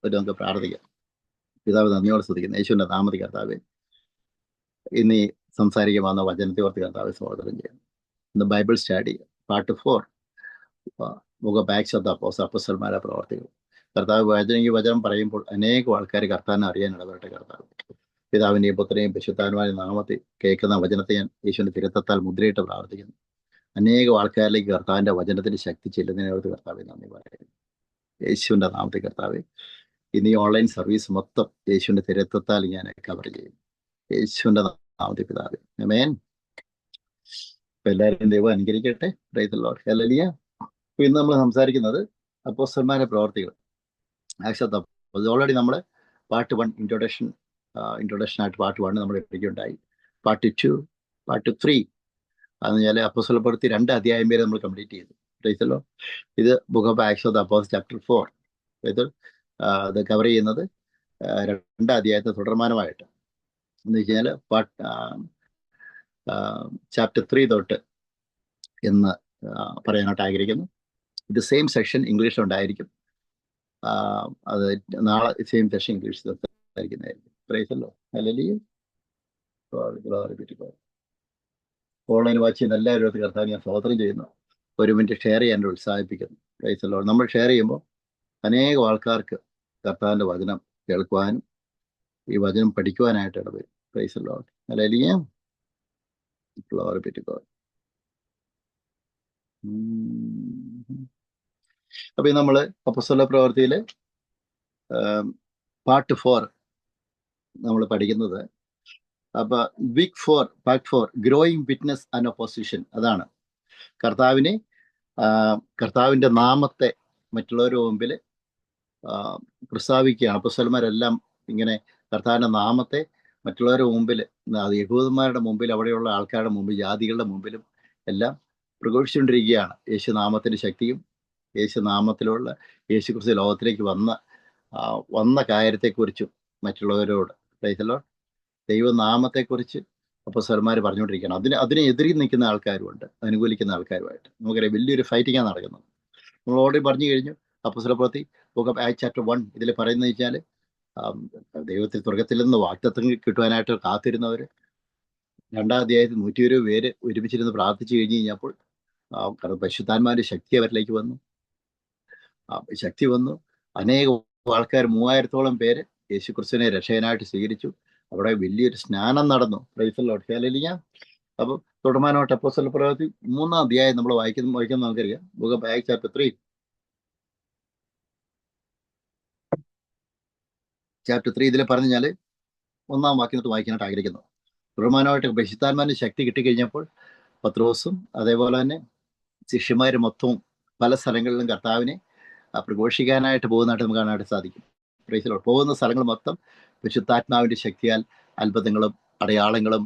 ഒരു നമുക്ക് പ്രാർത്ഥിക്കാം. പിതാവ് നന്ദിയോടെ സ്തുതിക്കുന്നു. യേശുവിൻ്റെ നാമത്തിൽ കർത്താവെ, ഇനി സംസാരിക്കാൻ വന്ന വചനത്തെ ഓർത്ത് കർത്താവെ സ്വാഗതം ചെയ്യുന്നു. ഇന്ന് ബൈബിൾ സ്റ്റഡി പാർട്ട് 4, മുഖ ബാക്സ് ഓഫ് ദ അപ്പോസ്തലന്മാരുടെ പ്രവർത്തികൾ. കർത്താവ് വചനം പറയുമ്പോൾ അനേകം ആൾക്കാർ കർത്താവിനെ അറിയാൻ ഇടപെടട്ടെ. കർത്താവ് പിതാവിൻ്റെയും പുത്രനെയും പരിശുദ്ധാത്മാവിൻ്റെയും നാമത്തിൽ കേൾക്കുന്ന വചനത്തെ ഞാൻ യേശുവിൻ്റെ തിരുത്തത്താൽ മുദ്രയിട്ട് പ്രാർത്ഥിക്കുന്നു. അനേകം ആൾക്കാരിലേക്ക് കർത്താവിൻ്റെ വചനത്തിൻ്റെ ശക്തി ചെല്ലുന്നതിനോട് കർത്താവെ നന്ദി പറയുന്നു. യേശുവിൻ്റെ നാമത്തിൽ കർത്താവെ, ഇനി ഓൺലൈൻ സർവീസ് മൊത്തം യേശുവിൻ്റെ തിരുത്തത്താൽ ഞാൻ കവർ ചെയ്യും. യേശുവിൻ്റെ നാമത്തിൽ പിതാവേ, ആമേൻ. എല്ലാവരും ദൈവം അനുഗ്രഹിക്കട്ടെ. Price the Lord. ഹല്ലേലൂയ. ഇന്ന് നമ്മൾ സംസാരിക്കുന്നത് അപ്പോസ്തലന്മാരുടെ പ്രവർത്തികൾ. ഓൾറെഡി നമ്മൾ പാർട്ട് 1 ഇൻട്രൊഡക്ഷൻ ആയിട്ട് പാർട്ട് 1 നമ്മൾ എടുക്കുകയുണ്ടായി. പാർട്ട് 2, പാർട്ട് 3 അതെന്ന് വെച്ചാൽ അപ്പോസ്തല പ്രവൃത്തി 2 അധ്യായം വരെ നമ്മൾ കംപ്ലീറ്റ് ചെയ്തു. Praise the Lord. ഇത് book of Acts of the Apostles chapter 4. ഇത് കവർ ചെയ്യുന്നത് 2 അധ്യായത്തെ തുടർമാനമായിട്ട് എന്ന് വെച്ച് കഴിഞ്ഞാൽ ചാപ്റ്റർ 3 തൊട്ട് എന്ന് പറയാനായിട്ട് ആഗ്രഹിക്കുന്നു. ഇത് സെയിം സെക്ഷൻ ഇംഗ്ലീഷിലുണ്ടായിരിക്കും. അത് നാളെ സെയിം സെക്ഷൻ ഇംഗ്ലീഷിൽ സംസാരിക്കുന്നതായിരിക്കും. Praise the Lord. Hallelujah. Online watch ചെയ്യുന്ന എല്ലാവരും കർത്താവിനെ ഞാൻ സ്തോത്രം ചെയ്യുന്നു. 1 മിനിറ്റ് ഷെയർ ചെയ്യാൻ ഉത്സാഹിപ്പിക്കുന്നു. Praise the Lord. നമ്മൾ ഷെയർ ചെയ്യുമ്പോൾ അനേകം ആൾക്കാർക്ക് കർത്താവിൻ്റെ വചനം കേൾക്കുവാനും ഈ വചനം പഠിക്കുവാനായിട്ട് ഇടവരും. Praise the Lord. Hallelujah. Glory be to God. അപ്പൊ നമ്മൾ അപ്പോസ്തല പ്രവൃത്തിയിൽ പാർട്ട് 4 നമ്മൾ പഠിക്കുന്നത്. അപ്പൊ part 4 growing witness and opposition. അതാണ് കർത്താവിൻ്റെ നാമത്തെ മറ്റുള്ളവരുടെ മുമ്പിൽ പ്രസ്താവിക്കുകയാണ്. അപ്പോസ്തലന്മാരെല്ലാം ഇങ്ങനെ കർത്താവിൻ്റെ നാമത്തെ മറ്റുള്ളവരുടെ മുമ്പിൽ, അത് യഹൂദന്മാരുടെ മുമ്പിൽ, അവിടെയുള്ള ആൾക്കാരുടെ മുമ്പിൽ, ജാതികളുടെ മുമ്പിലും എല്ലാം പ്രഘോഷിച്ചുകൊണ്ടിരിക്കുകയാണ് യേശുനാമത്തിൻ്റെ ശക്തിയും യേശുനാമത്തിലുള്ള യേശുക്രിസ്തു ലോകത്തിലേക്ക് വന്ന കാര്യത്തെക്കുറിച്ചും മറ്റുള്ളവരോട്. Praise the Lord. ദൈവനാമത്തെക്കുറിച്ച് അപ്പോസ്തലന്മാർ പറഞ്ഞുകൊണ്ടിരിക്കുകയാണ്. അതിനെ എതിരി നിൽക്കുന്ന ആൾക്കാരുമുണ്ട്, അനുകൂലിക്കുന്ന ആൾക്കാരുമായിട്ട്. നമുക്കറിയാം വലിയൊരു ഫൈറ്റിങ്ങാണ് നടക്കുന്നത്. നമ്മൾ ഓൾറെഡി പറഞ്ഞു കഴിഞ്ഞു. അപ്പോസ്തല പ്രവൃത്തി ബുക്ക് ഓഫ് ആക്ട്സ് ചാപ്റ്റർ 1 ഇതിൽ പറയുന്നത് വെച്ചാൽ ദൈവത്തിൽ സ്വർഗത്തിൽ നിന്ന് വാഗ്ദത്തം കിട്ടുവാനായിട്ട് കാത്തിരുന്നവർ 2-ാം അധ്യായത്തിൽ 120 പേര് ഒരുമിച്ചിരുന്ന് പ്രാർത്ഥിച്ചു കഴിഞ്ഞപ്പോൾ പരിശുദ്ധാത്മാവിന്റെ ശക്തി അവരിലേക്ക് വന്നു. ശക്തി വന്നു. അനേകം ആൾക്കാർ 3000-ഓളം പേര് യേശുക്രിസ്തുവിനെ രക്ഷകനായിട്ട് സ്വീകരിച്ചു. അവിടെ വലിയൊരു സ്നാനം നടന്നു. Price the Lord. ഹല്ലേലൂയ. അപ്പോൾ തുടർമാനമായിട്ട് അപ്പോസ്തല പ്രവൃത്തി 3-ാം അധ്യായം നമ്മൾ വായിക്കുന്ന നമുക്കറിയാം. ബുക്ക് ഓഫ് ആക്ട്സ് ചാപ്റ്റർ 3 ഇതിൽ പറഞ്ഞാൽ 1-ാം വാക്യത്തിൽ വായിക്കാനായിട്ട് ആഗ്രഹിക്കുന്നു. തുടർമാനമായിട്ട് പരിശുദ്ധാത്മാവിന്റെ ശക്തി കിട്ടിക്കഴിഞ്ഞപ്പോൾ പത്രോസും അതേപോലെ തന്നെ ശിഷ്യന്മാർ മൊത്തവും പല സ്ഥലങ്ങളിലും കർത്താവിനെ പ്രഘോഷിക്കാനായിട്ട് പോകുന്നതായിട്ട് നമുക്ക് കാണാനായിട്ട് സാധിക്കും. Price the Lord. പോകുന്ന സ്ഥലങ്ങൾ മൊത്തം പരിശുദ്ധാത്മാവിന്റെ ശക്തിയാൽ അത്ഭുതങ്ങളും അടയാളങ്ങളും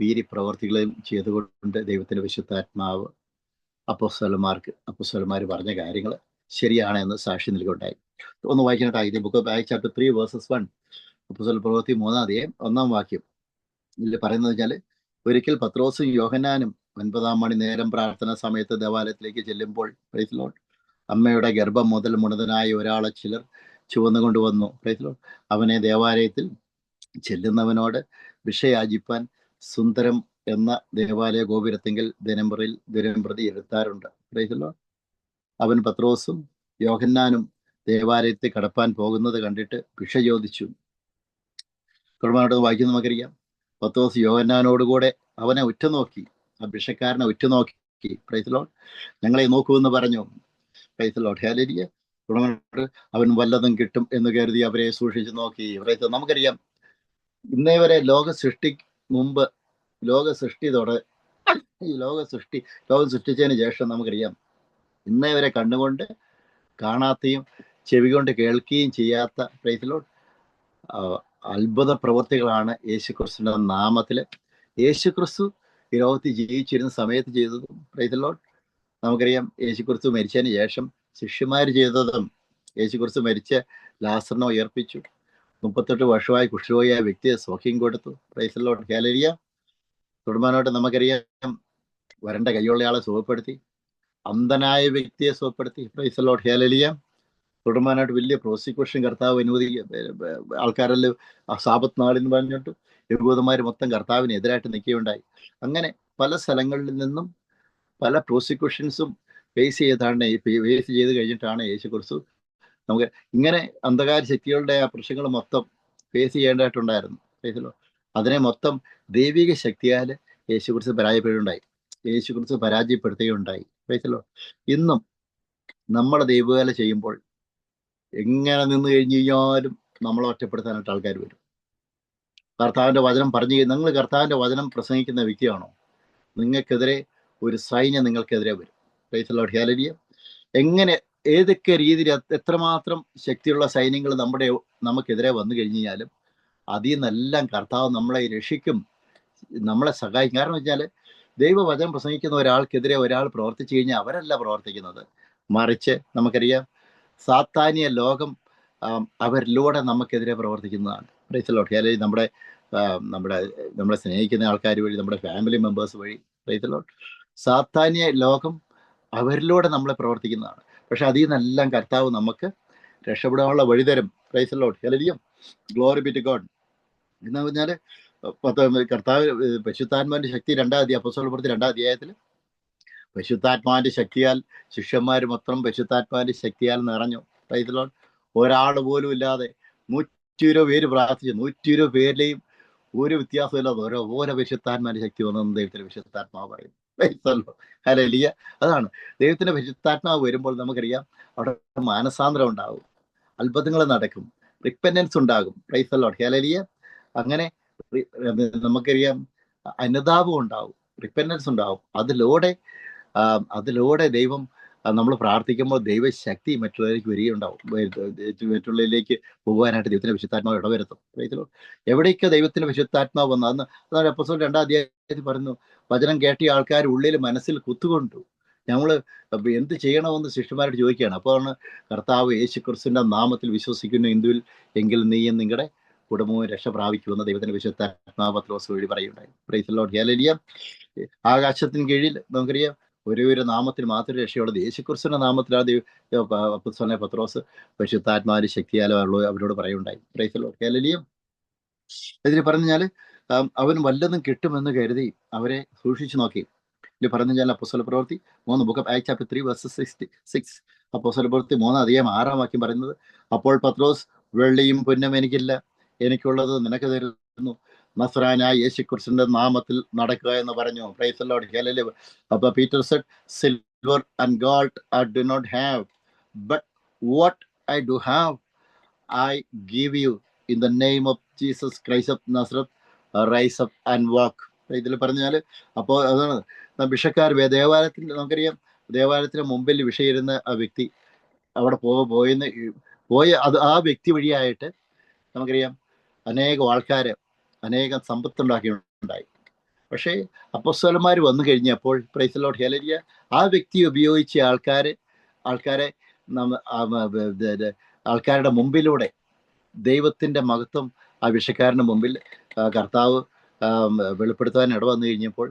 വീര്യപ്രവർത്തികളും ചെയ്തുകൊണ്ട് ദൈവത്തിന്റെ പരിശുദ്ധാത്മാവ് അപ്പോസ്തലന്മാർ പറഞ്ഞ കാര്യങ്ങൾ ശരിയാണ് എന്ന് സാക്ഷി നൽകുകയുണ്ടായി. ഒന്ന് വായിക്കാനായിട്ട് ആഗ്രഹിക്കും. Book of Acts chapter 3 versus 1. അപ്പോസ്തല പ്രവൃത്തി 3-ാം അധ്യായം 1-ാം വാക്യം ഇതിൽ പറയുന്നത് വെച്ചാൽ, ഒരിക്കൽ പത്രോസും യോഹന്നാനും 9-ാം മണി നേരം പ്രാർത്ഥന സമയത്ത് ദേവാലയത്തിലേക്ക് ചെല്ലുമ്പോൾ, പ്രൈസ് ദി ലോർഡ്, അമ്മയുടെ ഗർഭം മുതൽ മുടന്തനായ ഒരാളെ ചിലർ ചുവന്നുകൊണ്ടുവന്നു. Price the Lord. അവനെ ദേവാലയത്തിൽ ചെല്ലുന്നവനോട് ഭിക്ഷയാചിപ്പാൻ സുന്ദരം എന്ന ദേവാലയ ഗോപുരത്തെങ്കിൽ ദിനംപ്രതി എഴുത്താറുണ്ട്. Price the Lord. അവൻ പത്രോസും യോഹന്നാനും ദേവാലയത്തിൽ കടപ്പാൻ പോകുന്നത് കണ്ടിട്ട് ഭിക്ഷ ചോദിച്ചു. തുടർമാനോട് വായിക്കുന്നത് നമുക്കറിയാം. പത്രോസ് യോഹന്നാനോടുകൂടെ അവനെ ഉറ്റുനോക്കി, ആ ഭിക്ഷക്കാരനെ ഉറ്റുനോക്കി. Praise the Lord. ഞങ്ങളെ നോക്കുമെന്ന് പറഞ്ഞു. Praise the Lord. ഹല്ലേലൂയ. തുടർമാനോട് അവൻ വല്ലതും കിട്ടും എന്ന് കരുതി അവരെ സൂക്ഷിച്ചു നോക്കി. നമുക്കറിയാം, ഇന്നേ വരെ ലോകം സൃഷ്ടിച്ചതിന് ശേഷം നമുക്കറിയാം, ഇന്നേ വരെ കണ്ണുകൊണ്ട് കാണാത്തയും ചെവി കൊണ്ട് കേൾക്കുകയും ചെയ്യാത്ത, പ്രൈസ് ദി ലോർഡ്, അത്ഭുത പ്രവൃത്തികളാണ് യേശുക്രിസ്തുവിന്റെ നാമത്തിൽ യേശുക്രിസ്തു ഈ ലോകത്തിൽ ജീവിച്ചിരുന്ന സമയത്ത് ചെയ്തതും. Price the Lord. നമുക്കറിയാം, യേശുക്രിസ്തു മരിച്ചതിന് ശേഷം ശിഷ്യന്മാർ ചെയ്തതും. യേശുക്രിസ്തു മരിച്ച ലാസറിനെ ഉയർപ്പിച്ചു. 38 വർഷമായി കുഷ്ഠരോഗിയായ വ്യക്തിയെ സൗഖ്യം കൊടുത്തു. Praise the Lord. ഹല്ലേലൂയ. തുടർമാനോട്ട് നമുക്കറിയാം, വരണ്ട കൈയുള്ളയാളെ സുഖപ്പെടുത്തി, അന്ധനായ വ്യക്തിയെ സുഖപ്പെടുത്തി. Praise the Lord. ഹല്ലേലൂയ. തുടരുവാനായിട്ട് വലിയ പ്രോസിക്യൂഷൻ കർത്താവ് ആൾക്കാരെല്ലാം ആ സാപത്ത് നാളെന്ന് പറഞ്ഞിട്ട് യഹൂദന്മാർ മൊത്തം കർത്താവിന് എതിരായിട്ട് നിൽക്കുകയുണ്ടായി. അങ്ങനെ പല സ്ഥലങ്ങളിൽ നിന്നും പല പ്രോസിക്യൂഷൻസും ഫേസ് ചെയ്ത് കഴിഞ്ഞിട്ടാണ് യേശു ക്രിസ്തു നമുക്ക് ഇങ്ങനെ അന്ധകാര ശക്തികളുടെ ആ പ്രശ്നങ്ങൾ മൊത്തം ഫേസ് ചെയ്യേണ്ടതായിട്ടുണ്ടായിരുന്നു. അതിനെ മൊത്തം ദൈവിക ശക്തിയാൽ യേശു ക്രിസ്തു പരാജയപ്പെടുത്തുകയുണ്ടായി. ഇന്നും നമ്മുടെ ദൈവവേല ചെയ്യുമ്പോൾ എങ്ങനെ നിന്ന് കഴിഞ്ഞു കഴിഞ്ഞാലും നമ്മളെ ഒറ്റപ്പെടുത്താനായിട്ട് ആൾക്കാർ വരും. കർത്താവിൻ്റെ വചനം നിങ്ങൾ കർത്താവിൻ്റെ വചനം പ്രസംഗിക്കുന്ന വ്യക്തിയാണോ, നിങ്ങൾക്കെതിരെ ഒരു സൈന്യം നിങ്ങൾക്കെതിരെ വരും. ഹല്ലേലൂയ. എങ്ങനെ ഏതൊക്കെ രീതിയിൽ എത്രമാത്രം ശക്തിയുള്ള സൈന്യങ്ങൾ നമുക്കെതിരെ വന്നു കഴിഞ്ഞു കഴിഞ്ഞാലും അതിൽ നിന്നെല്ലാം കർത്താവ് നമ്മളെ രക്ഷിക്കും, നമ്മളെ സഹായിക്കും. കാരണം വെച്ചാൽ ദൈവവചനം പ്രസംഗിക്കുന്ന ഒരാൾക്കെതിരെ ഒരാൾ പ്രവർത്തിച്ചു കഴിഞ്ഞാൽ അവരല്ല പ്രവർത്തിക്കുന്നത്, മറിച്ച് നമുക്കറിയാം സാത്താനിയ ലോകം അവരിലൂടെ നമുക്കെതിരെ പ്രവർത്തിക്കുന്നതാണ്. അല്ലെങ്കിൽ നമ്മളെ സ്നേഹിക്കുന്ന ആൾക്കാർ വഴി, നമ്മുടെ ഫാമിലി മെമ്പേഴ്സ് വഴി സാത്താനിയ ലോകം അവരിലൂടെ നമ്മളെ പ്രവർത്തിക്കുന്നതാണ്. പക്ഷെ അതിൽ നിന്നെല്ലാം കർത്താവ് നമുക്ക് രക്ഷപ്പെടാനുള്ള വഴി തരും. Hallelujah. Glory be to God. എന്ന് പറഞ്ഞാൽ കർത്താവ് പരിശുദ്ധാത്മാവിന്റെ ശക്തി അപ്പോസ്തലപ്രവൃത്തി 2-ാം അധ്യായത്തിൽ പരിശുദ്ധാത്മാവിന്റെ ശക്തിയാൽ ശിഷ്യന്മാർ മൊത്തം പരിശുദ്ധാത്മാവിന്റെ ശക്തിയാൽ നിറഞ്ഞു. ഒരാൾ പോലും ഇല്ലാതെ 120 പേര് പ്രാർത്ഥിച്ചു. 120 പേരിലെയും ഒരു വ്യത്യാസമില്ലാതെ ഓരോ പരിശുദ്ധാത്മാവിന്റെ ശക്തി വന്നെന്ന് ദൈവത്തിന്റെ പരിശുദ്ധാത്മാവ് പറയുന്നു. ഹല്ലേലൂയ. അതാണ് ദൈവത്തിന്റെ പരിശുദ്ധാത്മാവ് വരുമ്പോൾ നമുക്കറിയാം അവിടെ മാനസാന്തരം ഉണ്ടാകും, അത്ഭുതങ്ങൾ നടക്കും, റിപ്പന്റൻസ് ഉണ്ടാകും. ഹല്ലേലൂയ. അങ്ങനെ നമുക്കറിയാം അനുതാപം ഉണ്ടാവും, റിപ്പന്റൻസ് ഉണ്ടാവും. അതിലൂടെ ദൈവം നമ്മൾ പ്രാർത്ഥിക്കുമ്പോൾ ദൈവശക്തി മറ്റുള്ളവരിലേക്ക് വരികയുണ്ടാവും. മറ്റുള്ളവരിലേക്ക് പോകുവാനായിട്ട് ദൈവത്തിന്റെ വിശുദ്ധാത്മാവ് ഇടവരുത്തും. എവിടേക്ക് ദൈവത്തിന്റെ വിശുദ്ധാത്മാവ് വന്നു അതാണ് അപ്പോസ്തലർ 2-ാം അധ്യായത്തിൽ പറഞ്ഞു, വചനം കേട്ടിയ ആൾക്കാർ ഉള്ളിൽ മനസ്സിൽ കുത്തുകൊണ്ടു. ഞങ്ങൾ എന്ത് ചെയ്യണമെന്ന് ശിഷ്യന്മാരോട് ചോദിക്കുകയാണ്. അപ്പോഴാണ് കർത്താവ് യേശു ക്രിസ്തുവിന്റെ നാമത്തിൽ വിശ്വസിക്കുന്നു എങ്കിൽ നീയും നിങ്ങളുടെ കുടുംബവും രക്ഷ പ്രാപിക്കുമെന്ന് ദൈവത്തിന്റെ വിശുദ്ധാത്മാവ് പത്രോസ് വഴി പറയുണ്ടായി. Praise the Lord. ഹല്ലേലൂയ. ആകാശത്തിന് കീഴിൽ നമുക്കറിയാം ഒരു നാമത്തിൽ മാത്രമേ രക്ഷയുള്ളത്, യേശുക്രിസ്തുവിന്റെ നാമത്തിലാണ് അപ്പോസ്തലനായ പത്രോസ് പരിശുദ്ധാത്മാവിന്റെ ശക്തിയാലോ അവരോട് പറയുണ്ടായി. Praise the Lord. ഹല്ലേലൂയ. ഇതിൽ പറഞ്ഞാൽ അവൻ വല്ലതും കിട്ടുമെന്ന് കരുതി അവരെ സൂക്ഷിച്ചു നോക്കി. ഇതിൽ പറഞ്ഞാൽ അപ്പോസ്തലപ്രവൃത്തി 3 book of Acts chapter 3 versus 66. അപ്പോസ്തലപ്രവൃത്തി 3 വാക്യം പറയുന്നത്, അപ്പോൾ പത്രോസ് വെള്ളിയും പൊന്നും എനിക്കില്ല, എനിക്കുള്ളത് നിനക്ക് തരുന്നു, നസ്രായനായ യേശുക്രിസ്തുവിന്റെ നാമത്തിൽ നടക്കുക എന്ന് പറഞ്ഞു. Praise the Lord. ഹല്ലേലൂയ. അപ്പോൾ Peter said, silver and gold I do not have, but what I do have I give you, in the name of Jesus Christ of Nazareth rise up and walk. ഇതിൽ പറഞ്ഞാൽ അപ്പോൾ അതാണ് ഭിഷക്കാർ ദേവാലയത്തിൽ ദേവാലയത്തിന് മുമ്പിൽ വിഷയിരുന്ന ആ വ്യക്തി അവിടെ ആ വ്യക്തി വഴിയായിട്ട് നമുക്കറിയാം അനേകം സമ്പത്തുണ്ടാക്കിയിട്ടുണ്ടായി. പക്ഷേ അപ്പോസ്തലന്മാർ വന്നു കഴിഞ്ഞപ്പോൾ പ്രൈസ് ദി ലോർഡ്. ഹല്ലേലൂയ. ആ വ്യക്തി ഉപയോഗിച്ച ആൾക്കാരുടെ മുമ്പിലൂടെ ദൈവത്തിന്റെ മഹത്വം ആ വിഷക്കാരന്റെ മുമ്പിൽ കർത്താവ് വെളിപ്പെടുത്താൻ ഇടവന്നു കഴിഞ്ഞപ്പോൾ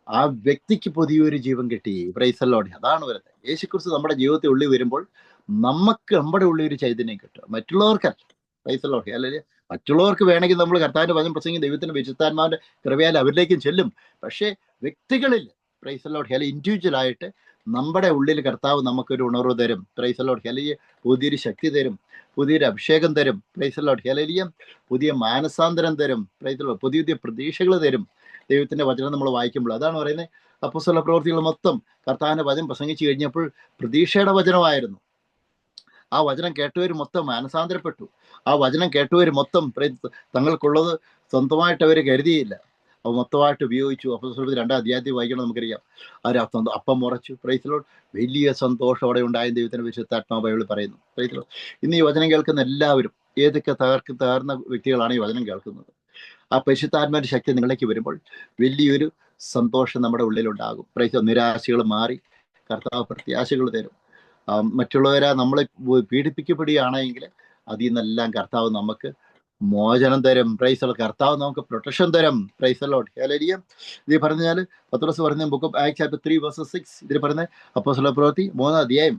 ആ വ്യക്തിക്ക് പുതിയൊരു ജീവൻ കിട്ടി. Price the Lord. അതാണ് വരുന്നത്. യേശുക്രിസ്തു നമ്മുടെ ജീവിതത്തിൽ ഉള്ളിൽ വരുമ്പോൾ നമ്മുടെ ഉള്ളിൽ ഒരു ചൈതന്യം കിട്ടും, മറ്റുള്ളവർക്കല്ല. Price the Lord. അല്ലെങ്കിൽ മറ്റുള്ളവർക്ക് വേണമെങ്കിൽ നമ്മൾ കർത്താവിന്റെ വചനം പ്രസംഗിക്കും, ദൈവത്തിന്റെ വിശുദ്ധാത്മാവിന്റെ കൃപയാൽ അവരിലേക്കും ചെല്ലും. പക്ഷേ വ്യക്തികളിൽ പ്രൈസ് ദി ലോർഡ് ഇൻഡിവിജ്വൽ ആയിട്ട് നമ്മുടെ ഉള്ളിൽ കർത്താവ് നമുക്കൊരു ഉണർവ് തരും. Price the Lord. ഹല്ലേലൂയ. പുതിയൊരു ശക്തി തരും, പുതിയൊരു അഭിഷേകം തരും. Price the Lord. ഹല്ലേലൂയ. പുതിയ മാനസാന്തരം തരും. Price the Lord. പുതിയ പ്രതീക്ഷകൾ തരും ദൈവത്തിന്റെ വചനം നമ്മൾ വായിക്കുമ്പോൾ. അതാണ് പറയുന്നത്, അപ്പോസ്തല പ്രവൃത്തികൾ മൊത്തം കർത്താവിന്റെ വചനം പ്രസംഗിച്ചു കഴിഞ്ഞപ്പോൾ പ്രതീക്ഷയുടെ വചനമായിരുന്നു. ആ വചനം കേട്ടവർ മൊത്തം മാനസാന്തരപ്പെട്ടു. ആ വചനം കേട്ടവർ മൊത്തം തങ്ങൾക്കുള്ളത് സ്വന്തമായിട്ട് അവർ കരുതിയില്ല, അത് മൊത്തമായിട്ട് ഉപയോഗിച്ചു. അപ്പോസ്തലപ്രവൃത്തി 2-ാം അധ്യായത്തിൽ വായിക്കണം, നമുക്കറിയാം. അപ്പം മുറച്ചു. Price the Lord. വലിയ സന്തോഷം അവിടെ ഉണ്ടായ ദൈവത്തിന്റെ വിശുദ്ധാത്മാവ് ബൈബിളിൽ പറയുന്നു. Price the Lord. ഇന്ന് ഈ വചനം കേൾക്കുന്ന എല്ലാവരും ഏതൊക്കെ തകർന്ന വ്യക്തികളാണ് ഈ വചനം കേൾക്കുന്നത്, ആ പരിശുദ്ധാത്മാവിന്റെ ശക്തി നിങ്ങളിലേക്ക് വരുമ്പോൾ വലിയൊരു സന്തോഷം നമ്മുടെ ഉള്ളിലുണ്ടാകും. പ്രൈസ്. നിരാശകൾ മാറി കർത്താവ് പ്രത്യാശകൾ തരും. മറ്റുള്ളവരെ നമ്മളെ പീഡിപ്പിക്കപ്പെടുകയാണെങ്കിൽ അതിൽ നിന്നെല്ലാം കർത്താവ് നമുക്ക് മോചനം തരും. Praise the. കർത്താവ് നമുക്ക് പ്രൊട്ടക്ഷൻ തരും. Price the Lord. ഹല്ലേലൂയ. ഇത് പറഞ്ഞാൽ പത്രോസ് പറഞ്ഞ book of Acts chapter 3 versus 6. ഇതിൽ പറഞ്ഞ അപ്പോസ്തല പ്രവൃത്തി 3-ാം അധ്യായം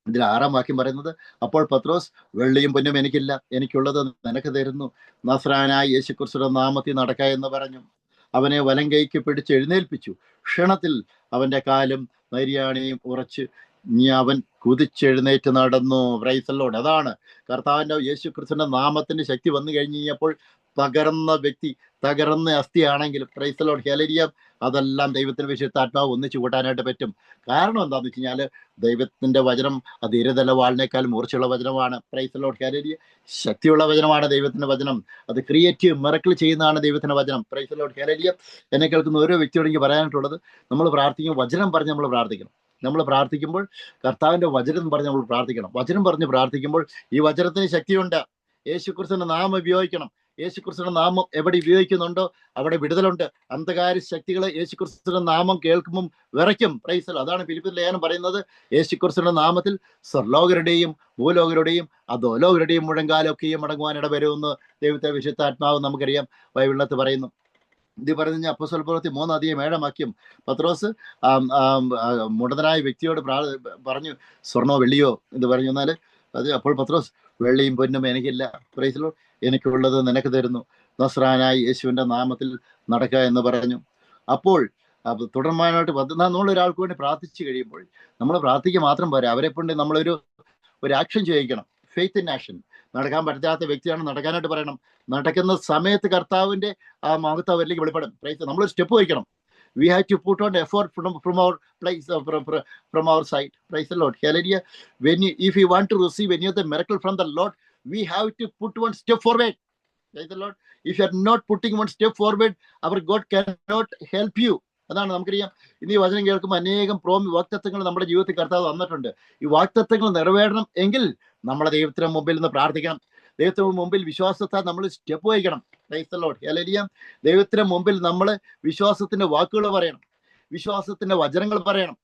ഇതിൽ 6-ാം വാക്യം പറയുന്നത്, അപ്പോൾ പത്രോസ്, വെള്ളിയും പൊന്നും എനിക്കില്ല, എനിക്കുള്ളത് നിനക്ക് തരുന്നു, നസ്രായനായ യേശുക്രിസ്തുവിന്റെ നാമത്തിൽ നടക്ക എന്ന് പറഞ്ഞു. അവനെ വലം കൈക്ക് പിടിച്ച് എഴുന്നേൽപ്പിച്ചു. ക്ഷണത്തിൽ അവന്റെ കാലും നരിയാണിയും ഉറച്ച് അവൻ കുതിച്ചെഴുന്നേറ്റ് നടന്നു. Price the Lord. അതാണ് കർത്താവിന്റെ യേശുക്രിസ്തുവിന്റെ നാമത്തിന്റെ ശക്തി വന്നു കഴിഞ്ഞ് കഴിഞ്ഞപ്പോൾ തകർന്ന വ്യക്തി, തകർന്ന അസ്ഥിയാണെങ്കിലും പ്രൈസ് ദി ലോർഡ്, ഹല്ലേലൂയ, അതെല്ലാം ദൈവത്തിന്റെ വിശുദ്ധാത്മാവ് ഒന്നിച്ചു കൂട്ടാനായിട്ട് പറ്റും. കാരണം എന്താണെന്ന് വെച്ച് കഴിഞ്ഞാൽ ദൈവത്തിന്റെ വചനം അത് ഇരുതല വാളിനേക്കാൾ മൂർച്ചയുള്ള വചനമാണ്. Price the Lord, hallelujah. ശക്തിയുള്ള വചനമാണ് ദൈവത്തിന്റെ വചനം. അത് ക്രിയേറ്റീവ് മിറക്കിൾ ചെയ്യുന്നതാണ് ദൈവത്തിന്റെ വചനം. Price the Lord, hallelujah. എന്നെ കേൾക്കുന്ന ഓരോ വ്യക്തിയോട് എനിക്ക് പറയാനായിട്ടുള്ളത്, നമ്മൾ പ്രാർത്ഥിക്കും, വചനം പറഞ്ഞ് നമ്മൾ പ്രാർത്ഥിക്കണം. നമ്മൾ പ്രാർത്ഥിക്കുമ്പോൾ കർത്താവിന്റെ വചനം പറഞ്ഞ് നമ്മൾ പ്രാർത്ഥിക്കണം. വചനം പറഞ്ഞ് പ്രാർത്ഥിക്കുമ്പോൾ ഈ വചനത്തിന് ശക്തിയുണ്ട്. യേശുക്രിസ്തുവിന്റെ നാമം ഉപയോഗിക്കണം. യേശുക്രിസ്തുവിന്റെ നാമം എവിടെ ഉപയോഗിക്കുന്നുണ്ടോ അവിടെ വിടുതലുണ്ട്. അന്ധകാര ശക്തികളെ യേശുക്രിസ്തുവിന്റെ നാമം കേൾക്കുമ്പം വിറയ്ക്കും. Price the Lord. അതാണ് ഫിലിപ്പിയർ ലേഖനം പറയുന്നത്, യേശുക്രിസ്തുവിന്റെ നാമത്തിൽ സ്വർലോകരുടെയും ഭൂലോകരുടെയും അധോലോകരുടെയും മുഴങ്കാലൊക്കെയും മടങ്ങുവാൻ ഇടവരുമെന്ന് ദൈവത്തെ വിശുദ്ധാത്മാവ് നമുക്കറിയാം ബൈബിളിനകത്ത് പറയുന്നു. ഇത് പറഞ്ഞു അപ്പോസ്തല പ്രവൃത്തി 3:7 പത്രോസ് മുടന്തനായ വ്യക്തിയോട് പറഞ്ഞു, സ്വർണ്ണോ വെള്ളിയോ എന്ന് പറഞ്ഞു. എന്നാൽ അത് അപ്പോൾ പത്രോസ്, വെള്ളിയും പൊന്നും എനിക്കില്ല, പ്രൈസ് ദി ലോർഡ്, എനിക്കുള്ളത് നിനക്ക് തരുന്നു, നസ്രായനായ യേശുവിന്റെ നാമത്തിൽ നടക്കുക എന്ന് പറഞ്ഞു. അപ്പോൾ തുടർമാനായിട്ട് നമ്മളൊരാൾക്ക് വേണ്ടി പ്രാർത്ഥിച്ചു കഴിയുമ്പോൾ നമ്മൾ പ്രാർത്ഥിക്കുക മാത്രം പോരാ, അവരെ കൊണ്ട് നമ്മളൊരു ആക്ഷൻ ചെയ്യിക്കണം. Faith in action. നടക്കാൻ പറ്റാത്ത വ്യക്തിയാണ്, നടക്കാനായിട്ട് പറയണം. നടക്കുന്ന സമയത്ത് കർത്താവിന്റെ ആ മഹത്വം അവരിലേക്ക് വെളിപ്പെടും. നമ്മളൊരു സ്റ്റെപ്പ് വയ്ക്കണം. We have to put on effort from our place, from our side. Praise the Lord. Hallelujah. If you want to receive any of the miracle from the Lord, we have to put one step forward. Praise the Lord. If you are not putting one step forward, our God cannot help you. അതാണ് നമുക്കറിയാം. ഇന്ന് ഈ വചനം കേൾക്കുമ്പോൾ അനേകം വാഗ്ദത്തങ്ങൾ നമ്മുടെ ജീവിതത്തിൽ കർത്താവ് തന്നിട്ടുണ്ട്. ഈ വാഗ്ദത്തങ്ങൾ നിറവേറണം എങ്കിൽ നമ്മളെ ദൈവത്തിന് മുമ്പിൽ നിന്ന് പ്രാർത്ഥിക്കണം. ദൈവത്തിന് മുമ്പിൽ വിശ്വാസത്താൽ നമ്മൾ സ്റ്റെപ്പ് വയ്ക്കണം. Price the Lord, hallelujah. ദൈവത്തിന് മുമ്പിൽ നമ്മൾ വിശ്വാസത്തിന്റെ വാക്കുകൾ പറയണം, വിശ്വാസത്തിന്റെ വചനങ്ങൾ പറയണം,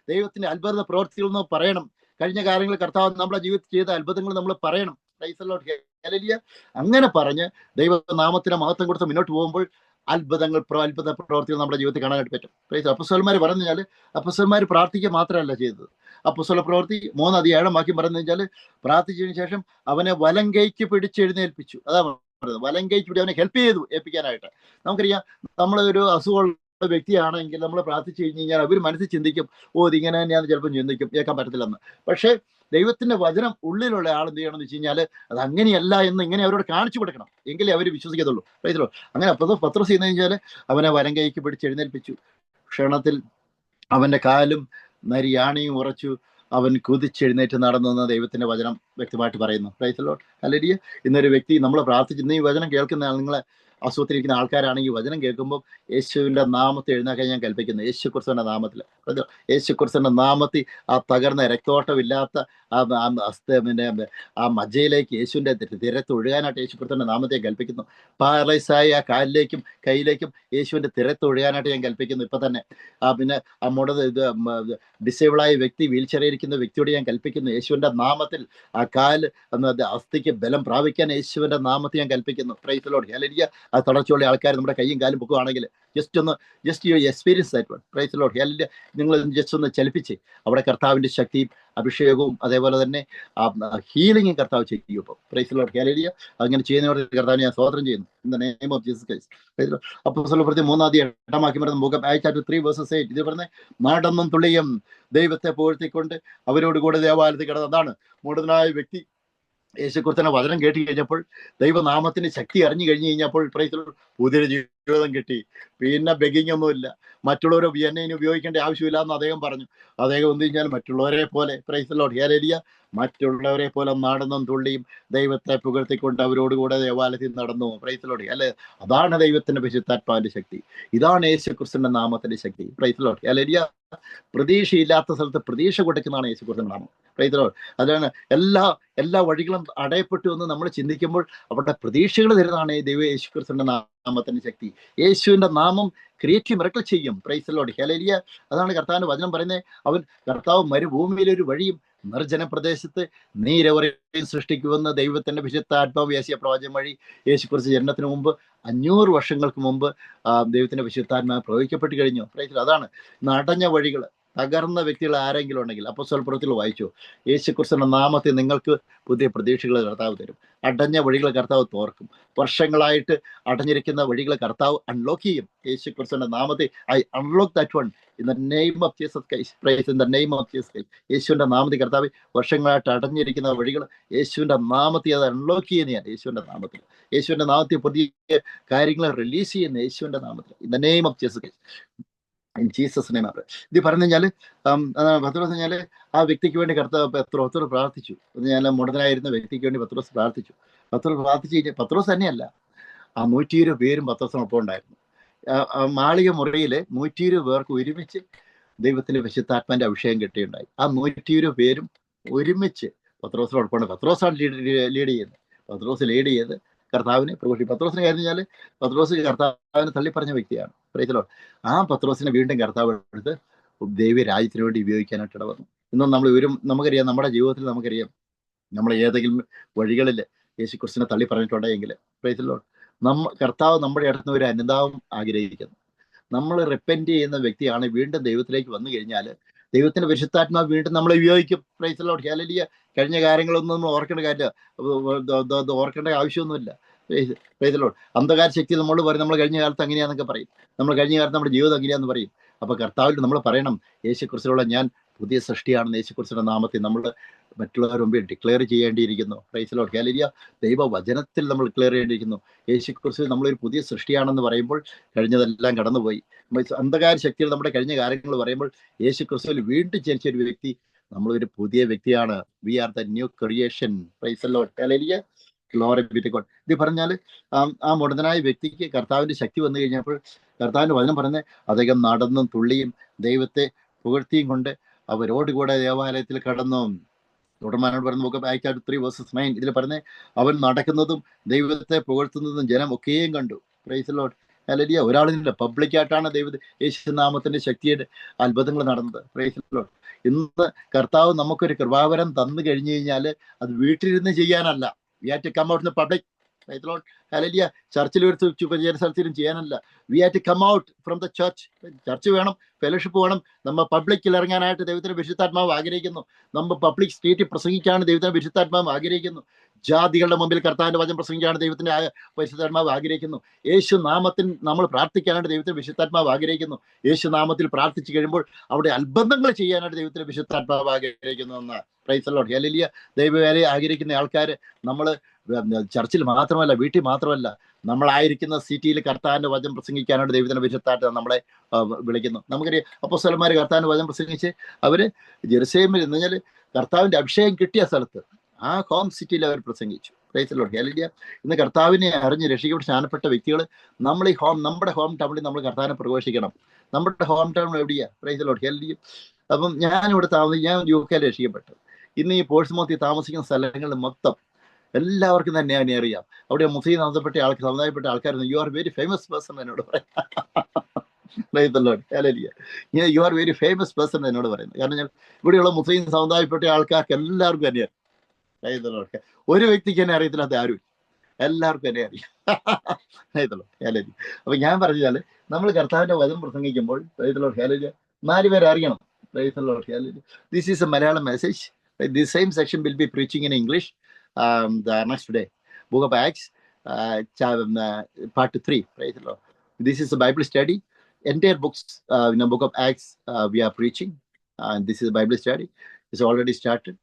ദൈവത്തിന്റെ അത്ഭുത പ്രവൃത്തികൾ എന്ന് പറയണം. കഴിഞ്ഞ കാര്യങ്ങൾ കർത്താവ് നമ്മുടെ ജീവിതത്തിൽ ചെയ്ത അത്ഭുതങ്ങൾ നമ്മൾ പറയണം. Price the Lord, hallelujah. അങ്ങനെ പറഞ്ഞ് ദൈവനാമത്തിന് മഹത്വം കൊടുത്ത് മുന്നോട്ട് പോകുമ്പോൾ അത്ഭുത പ്രവർത്തികൾ നമ്മുടെ ജീവിതത്തിൽ കാണാനായിട്ട് പറ്റും. അപ്പോസ്തലന്മാർ പറഞ്ഞു കഴിഞ്ഞാൽ അപ്പോസ്തലന്മാർ പ്രാർത്ഥിക്കുക മാത്രമല്ല ചെയ്തത്. അപ്പോസ്തല പ്രവൃത്തി 3:7 പറഞ്ഞു കഴിഞ്ഞാൽ പ്രാർത്ഥിച്ചതിന് ശേഷം അവനെ വലം കൈക്ക് പിടിച്ചെഴുന്നേൽപ്പിച്ചു. അതാ പറയുന്നത്, വലം കൈക്ക് പിടി അവനെ ഹെൽപ്പ് ചെയ്തു ഏൽപ്പിക്കാനായിട്ട്. നമുക്കറിയാം, നമ്മളൊരു അസുഖമുള്ള വ്യക്തിയാണെങ്കിൽ നമ്മൾ പ്രാർത്ഥിച്ചു കഴിഞ്ഞ് കഴിഞ്ഞാൽ അവർ മനസ്സിൽ ചിന്തിക്കും, ഇതിങ്ങനെ തന്നെയാന്ന് ചിലപ്പോൾ ചിന്തിക്കും, കേൾക്കാൻ പറ്റത്തില്ലെന്ന്. പക്ഷേ ദൈവത്തിന്റെ വചനം ഉള്ളിലുള്ള ആൾ എന്ത് ചെയ്യണമെന്ന് വെച്ച് കഴിഞ്ഞാൽ അത് അങ്ങനെയല്ല എന്ന് ഇങ്ങനെ അവരോട് കാണിച്ചു കൊടുക്കണം, എങ്കിലേ അവർ വിശ്വസിക്കത്തുള്ളൂ. പ്രൈസ്. അങ്ങനെ പത്രോസ് ചെയ്യുന്നത് കഴിഞ്ഞാൽ അവനെ വലം കൈക്ക് പിടിച്ച് എഴുന്നേൽപ്പിച്ചു. ക്ഷണത്തിൽ അവന്റെ കാലും നരിയാണിയും ഉറച്ചു, അവൻ കുതിച്ചെഴുന്നേറ്റ് നടന്നെന്ന് ദൈവത്തിന്റെ വചനം വ്യക്തമായിട്ട് പറയുന്നു. Price the Lord, hallelujah. ഇന്നൊരു വ്യക്തി നമ്മൾ പ്രാർത്ഥിക്കുന്ന ഈ വചനം കേൾക്കുന്ന നിങ്ങളെ അസുഖത്തിരിക്കുന്ന ആൾക്കാരാണെങ്കിൽ വചനം കേൾക്കുമ്പോൾ യേശുവിന്റെ നാമത്തിൽ എഴുന്നേക്കാൻ ഞാൻ കൽപ്പിക്കുന്നു. യേശുക്രിസ്തുവിന്റെ നാമത്തിൽ, യേശുക്രിസ്തുവിന്റെ നാമത്തിൽ ആ തകർന്ന രക്തോട്ടമില്ലാത്ത ആ മജ്ജയിലേക്ക് യേശുവിന്റെ തിരത്ത് ഒഴുകാനായിട്ട് യേശുക്രിസ്തുവിന്റെ നാമത്തെ കൽപ്പിക്കുന്നു. പാരലൈസായ ആ കാലിലേക്കും കൈയിലേക്കും യേശുവിന്റെ തിരത്ത് ഒഴുകാനായിട്ട് ഞാൻ കൽപ്പിക്കുന്നു. ഇപ്പൊ തന്നെ പിന്നെ ഡിസേബിളായ വ്യക്തി, വീൽ ചെയറിയിരിക്കുന്ന വ്യക്തിയോട് ഞാൻ കൽപ്പിക്കുന്നു, യേശുവിന്റെ നാമത്തിൽ ആ കാല് അസ്ഥിക്ക് ബലം പ്രാപിക്കാൻ യേശുവിന്റെ നാമത്തിൽ ഞാൻ കൽപ്പിക്കുന്നു. Praise the Lord, hallelujah. ആ തളർച്ചയുള്ള ആൾക്കാർ നമ്മുടെ കൈയും കാലും പൊക്കുകയാണെങ്കിൽ just you experience that one. Praise the Lord, hallelujah. നിങ്ങൾ ജസ്റ്റ് ഒന്ന് ചലിപ്പിച്ച് അവിടെ കർത്താവിന്റെ ശക്തിയും അഭിഷേകവും അതേപോലെ തന്നെ ഹീലിംഗും കർത്താവ് ചെയ്യും. ഇപ്പോൾ പ്രൈസ് ദി ലോർഡ്, ഹല്ലേലൂയ. അങ്ങനെ ചെയ്യുന്നവരുടെ കർത്താവിനെ ഞാൻ സ്തോത്രം ചെയ്യുന്നു. In the name of Jesus Christ. അപ്പോസ്തല പ്രവൃത്തി 3:8 3 verses 8 ഇത് പറഞ്ഞ നടന്നും തുള്ളിയും ദൈവത്തെ പുകഴ്ത്തിക്കൊണ്ട് അവരോട് കൂടെ ദേവാലയത്തിൽ കിടന്നതാണ്. മുടന്തനായ വ്യക്തി യേശുക്രിസ്തുവിന്റെ വചനം കേട്ട് കഴിഞ്ഞപ്പോൾ, ദൈവനാമത്തിന്റെ ശക്തി അറിഞ്ഞു കഴിഞ്ഞു കഴിഞ്ഞപ്പോൾ പുതിയൊരു ജീവിതം കിട്ടി. പിന്നെ ബെഗിങ് ഒന്നുമില്ല, മറ്റുള്ളവരെ എന്നെ ഉപയോഗിക്കേണ്ട ആവശ്യമില്ല എന്ന് അദ്ദേഹം പറഞ്ഞു. അദ്ദേഹം എന്ത് കഴിഞ്ഞാൽ മറ്റുള്ളവരെ പോലെ, പ്രൈസ് ദി ലോർഡ്, ഹല്ലേലൂയ, മറ്റുള്ളവരെ പോലെ നടന്നും തുള്ളിയും ദൈവത്തെ പുകഴ്ത്തിക്കൊണ്ട് അവരോടുകൂടെ ദേവാലയത്തിൽ നടന്നു. പ്രൈസ് ദി ലോർഡ്, അല്ലെ. അതാണ് ദൈവത്തിന്റെ വിശുദ്ധാത്മാവിന്റെ ശക്തി. ഇതാണ് യേശുക്രിസ്തുവിന്റെ നാമത്തിന്റെ ശക്തി. Praise the Lord, hallelujah. പ്രതീക്ഷയില്ലാത്ത സ്ഥലത്ത് പ്രതീക്ഷ കൊടുക്കുന്നതാണ് യേശുക്രിസ്തുവിന്റെ നാമം. Praise the Lord. അതാണ് എല്ലാ വഴികളും അടയപ്പെട്ടു എന്ന് നമ്മൾ ചിന്തിക്കുമ്പോൾ അവിടെ പ്രതീക്ഷകൾ തരുന്നതാണ് യേശുക്രിസ്തുവിന്റെ നാമത്തിന്റെ ശക്തി. യേശുവിന്റെ നാമം ക്രിയേറ്റീവ് മിറക്കിൾ ചെയ്യും. Price the Lord, hallelujah. അതാണ് കർത്താവിന്റെ വചനം പറയുന്നത്. കർത്താവ് മരുഭൂമിയിലൊരു വഴിയും നിർജ്ജന പ്രദേശത്ത് നീരവരെയും സൃഷ്ടിക്കുമെന്ന് ദൈവത്തിന്റെ വിശുദ്ധാത്മാവ് യേശയ്യാ പ്രവാചകൻ വഴി യേശുക്രിസ്തു ജനനത്തിന് മുമ്പ് 500 വർഷങ്ങൾക്ക് മുമ്പ് ദൈവത്തിന്റെ വിശുദ്ധാത്മാവ് പ്രവചിക്കപ്പെട്ട് കഴിഞ്ഞു. പ്രൈസ്. അതാണ് നടഞ്ഞ വഴികൾ, തകർന്ന വ്യക്തികൾ ആരെങ്കിലും ഉണ്ടെങ്കിൽ അപ്പോസ്തലപ്രവൃത്തിയിൽ വായിച്ചു, യേശുക്രിസ്തുവിന്റെ നാമത്തിൽ നിങ്ങൾക്ക് പുതിയ പ്രതീക്ഷകൾ കർത്താവ് തരും. അടഞ്ഞ വഴികൾ കർത്താവ് തോർക്കും. വർഷങ്ങളായിട്ട് അടഞ്ഞിരിക്കുന്ന വഴികൾ കർത്താവ് അൺലോക്ക് ചെയ്യും. യേശുക്രിസ്തുവിന്റെ നാമത്തിൽ I unlock that one in the name of Jesus Christ. Praise in the name of Jesus Christ. യേശുവിന്റെ നാമത്തിൽ കർത്താവ് വർഷങ്ങളായിട്ട് അടഞ്ഞിരിക്കുന്ന വഴികൾ യേശുവിന്റെ നാമത്തിൽ അത് അൺലോക്ക് ചെയ്യുന്ന ഞാൻ യേശുവിന്റെ നാമത്തിൽ. യേശുവിന്റെ നാമത്തിൽ പുതിയ കാര്യങ്ങൾ റിലീസ് ചെയ്യുന്ന യേശുവിന്റെ നാമത്തിൽ in the name of Jesus Christ. Jesus name. ഇത് പറഞ്ഞു കഴിഞ്ഞാൽ പത്രോസ് കഴിഞ്ഞാൽ ആ വ്യക്തിക്ക് വേണ്ടി കർത്താവ് പത്രോസ് പ്രാർത്ഥിച്ചു. ഞാൻ മുടനായിരുന്ന വ്യക്തിക്ക് വേണ്ടി പത്രോസ് പ്രാർത്ഥിച്ചു. പത്രോസ് പ്രാർത്ഥിച്ചു കഴിഞ്ഞാൽ പത്രോസ് തന്നെയല്ല, ആ 120 പേരും പത്രോസിനൊപ്പം ഉണ്ടായിരുന്നു. മാളിക മുറിയിൽ 120 പേർക്ക് ഒരുമിച്ച് ദൈവത്തിന്റെ വിശുദ്ധാത്മാന്റെ അഭിഷേകം കിട്ടിയുണ്ടായി. ആ 120 പേരും ഒരുമിച്ച് പത്രോസിനോടൊപ്പം. പത്രോസാണ് ലീഡ് ചെയ്യുന്നത്. പത്രോസ് ലീഡ് ചെയ്ത് കർത്താവിനെ പ്രഘോഷിക്കും. പത്രോസിനെ കഴിഞ്ഞാൽ പത്രോസ് കർത്താവിനെ തള്ളിപ്പറഞ്ഞ വ്യക്തിയാണ്. പ്രൈസലോട്. ആ പത്രോസിനെ വീണ്ടും കർത്താവ് എടുത്ത് ദൈവ രാജ്യത്തിന് വേണ്ടി ഉപയോഗിക്കാനായിട്ട് ഇടവന്നു. ഇന്നും നമുക്കറിയാം, നമ്മുടെ ജീവിതത്തിൽ നമുക്കറിയാം, നമ്മൾ ഏതെങ്കിലും വഴികളിൽ യേശുക്രിസ്തുവിനെ തള്ളി പറഞ്ഞിട്ടുണ്ടെങ്കിൽ പ്രൈസലോട് കർത്താവ് നമ്മുടെ അടുത്ത് ഒരു അനുതാപം ആഗ്രഹിക്കുന്നു. നമ്മൾ റിപ്പന്റ് ചെയ്യുന്ന വ്യക്തിയാണ് വീണ്ടും ദൈവത്തിലേക്ക് വന്നു കഴിഞ്ഞാൽ ദൈവത്തിന്റെ പരിശുദ്ധാത്മാവ് വീണ്ടും നമ്മളെ ഉപയോഗിക്കും. പ്രൈസലോട്. ഹല്ലേലൂയ. കഴിഞ്ഞ കാര്യങ്ങളൊന്നും നമ്മൾ ഓർക്കേണ്ട ആവശ്യമൊന്നുമില്ല. പ്രൈസലോട്. അന്ധകാര ശക്തി നമ്മളോട് പറയും നമ്മൾ കഴിഞ്ഞ കാലത്ത് അങ്ങനെയാന്നൊക്കെ പറയും. നമ്മൾ കഴിഞ്ഞ കാലത്ത് നമ്മുടെ ജീവിതം അങ്ങനെയാന്ന് പറയും. അപ്പൊ കർത്താവിൽ നമ്മൾ പറയണം, യേശുക്രിസ്തുവിലുള്ള ഞാൻ പുതിയ സൃഷ്ടിയാണെന്ന് യേശുക്രിസ്തുവിന്റെ നാമത്തിൽ നമ്മൾ മറ്റുള്ളവർ മുമ്പിൽ ഡിക്ലെയർ ചെയ്യേണ്ടിയിരിക്കുന്നു. പ്രൈസലോട്. ഹല്ലേലൂയ. ദൈവവചനത്തിൽ നമ്മൾ ഡിക്ലെയർ ചെയ്യേണ്ടിയിരിക്കുന്നു. യേശുക്രിസ്തു നമ്മളൊരു പുതിയ സൃഷ്ടിയാണെന്ന് പറയുമ്പോൾ കഴിഞ്ഞതെല്ലാം കടന്നുപോയി. അന്ധകാര ശക്തികൾ നമ്മുടെ കഴിഞ്ഞ കാര്യങ്ങൾ പറയുമ്പോൾ യേശുക്രിസ്തുവിൽ വീണ്ടും ജനിച്ച ഒരു വ്യക്തി, നമ്മളൊരു പുതിയ വ്യക്തിയാണ്. We are the new creation. Praise the Lord. Hallelujah. Glory be to God. ഇത് പറഞ്ഞാൽ ആ മുടന്തനായ വ്യക്തിക്ക് കർത്താവിന്റെ ശക്തി വന്നു കഴിഞ്ഞപ്പോൾ കർത്താവിന്റെ വചനം പറഞ്ഞ് അദ്ദേഹം നടന്നും തുള്ളിയും ദൈവത്തെ പുകഴ്ത്തിയും കൊണ്ട് അവരോട് കൂടെ ദേവാലയത്തിൽ കടന്നു. തുടർമാനോട് പറയുന്ന ബുക്ക് ഓഫ് ആക്ട്സ് ചാപ്റ്റർ 3:9 ഇതിൽ പറഞ്ഞ് അവൻ നടക്കുന്നതും ദൈവത്തെ പുകഴ്ത്തുന്നതും ജനം ഒക്കെയും കണ്ടു. Price the Lord. ഹല്ലേലൂയ. ഒരാളില്ല, പബ്ലിക്കായിട്ടാണ് യേശുനാമത്തിന്റെ ശക്തിയുടെ അത്ഭുതങ്ങൾ നടന്നത്. Price the Lord. ഇന്ന് കർത്താവ് നമുക്കൊരു കൃപാവരം തന്നു കഴിഞ്ഞു കഴിഞ്ഞാൽ അത് വീട്ടിലിരുന്ന് ചെയ്യാനല്ല. We have to come out in the public. Praise the Lord. Hallelujah. ചർച്ചിൽ ഒരു സ്ഥലത്തിലും ചെയ്യാനല്ല. We have to come out from the church. Church വേണം, ഫെലോഷിപ്പ് വേണം. നമ്മൾ പബ്ലിക്കിൽ ഇറങ്ങാനായിട്ട് ദൈവത്തിന്റെ വിശുദ്ധാത്മാവ് ആഗ്രഹിക്കുന്നു. നമ്മൾ പബ്ലിക് സ്ട്രീറ്റിൽ പ്രസംഗിക്കാണ് ദൈവത്തിന്റെ വിശുദ്ധാത്മാവ് ആഗ്രഹിക്കുന്നു. ജാതികളുടെ മുമ്പിൽ കർത്താവിന്റെ വചനം പ്രസംഗിക്കാണ് ദൈവത്തിന്റെ പരിശുദ്ധാത്മാവ് ആഗ്രഹിക്കുന്നു. യേശു നാമത്തിൽ നമ്മൾ പ്രാർത്ഥിക്കാനായിട്ട് ദൈവത്തിന്റെ വിശുദ്ധാത്മാവ് ആഗ്രഹിക്കുന്നു. യേശു നാമത്തിൽ പ്രാർത്ഥിച്ചു കഴിയുമ്പോൾ അവിടെ അത്ഭുതങ്ങൾ ചെയ്യാനായിട്ട് ദൈവത്തിന്റെ വിശുദ്ധാത്മാവ് ആഗ്രഹിക്കുന്നു എന്ന്. Price the Lord. ഹല്ലേലൂയ. ദൈവവേലയെ ആഗ്രഹിക്കുന്ന ആൾക്കാർ നമ്മൾ ചർച്ചിൽ മാത്രമല്ല, വീട്ടിൽ മാത്രമല്ല, നമ്മളായിരിക്കുന്ന സിറ്റിയിൽ കർത്താവിന്റെ വചനം പ്രസംഗിക്കാനായിട്ട് ദൈവത്തിന്റെ വിശുദ്ധാത്മാവ് നമ്മളെ വിളിക്കുന്നു. നമുക്കറിയാം, അപ്പോസ്തലന്മാർ കർത്താവിന്റെ വചനം പ്രസംഗിച്ച് അവര് ജെറുസലേമിൽ എന്ന് പറഞ്ഞാൽ കർത്താവിന്റെ അഭിഷേകം കിട്ടിയ സ്ഥലത്ത് ആ ഹോം സിറ്റിയിൽ അവർ പ്രസംഗിച്ചു. Price the Lord. ഹല്ലേലൂയ. ഇന്ന് കർത്താവിനെ അറിഞ്ഞ് രക്ഷിക്കപ്പെട്ട് സ്നാനപ്പെട്ട വ്യക്തികൾ നമ്മൾ ഈ നമ്മുടെ ഹോം ടൗണിൽ നമ്മൾ കർത്താവിനെ പ്രഘോഷിക്കണം. നമ്മുടെ ഹോം ടൗൺ എവിടെയാ? Price the Lord. ഹല്ലേലൂയ. അപ്പം ഞാൻ UK രക്ഷിക്കപ്പെട്ടു. ഇന്ന് ഈ പോഴ്സ്മൗത്തിൽ താമസിക്കുന്ന സ്ഥലങ്ങളിൽ മൊത്തം എല്ലാവർക്കും തന്നെ അതിനെ അറിയാം. അവിടെ മുസ്ലിം സമുദായപ്പെട്ട ആൾക്കാർ you are very famous person എന്നോട് പറയാം. You are very famous person എന്നോട് പറയുന്നത്. കാരണം ഞാൻ ഇവിടെയുള്ള മുസ്ലിം സമുദായപ്പെട്ട ആൾക്കാർക്ക് എല്ലാവർക്കും തന്നെ അറിയാം. ഒരു വ്യക്തിക്ക് തന്നെ അറിയത്തില്ലാത്ത ആരും, എല്ലാവർക്കും തന്നെ അറിയാം. അപ്പൊ ഞാൻ പറഞ്ഞാല് നമ്മൾ കർത്താവിന്റെ വചനം പ്രസംഗിക്കുമ്പോൾ 4 പേരെ അറിയണം. This is a Malayalam message. The same section will be preaching in English the next day. Book of Acts, part 3. Praise the Lord. This is a Bible study. Entire books in the book of Acts we are preaching. This is a Bible study. It's already started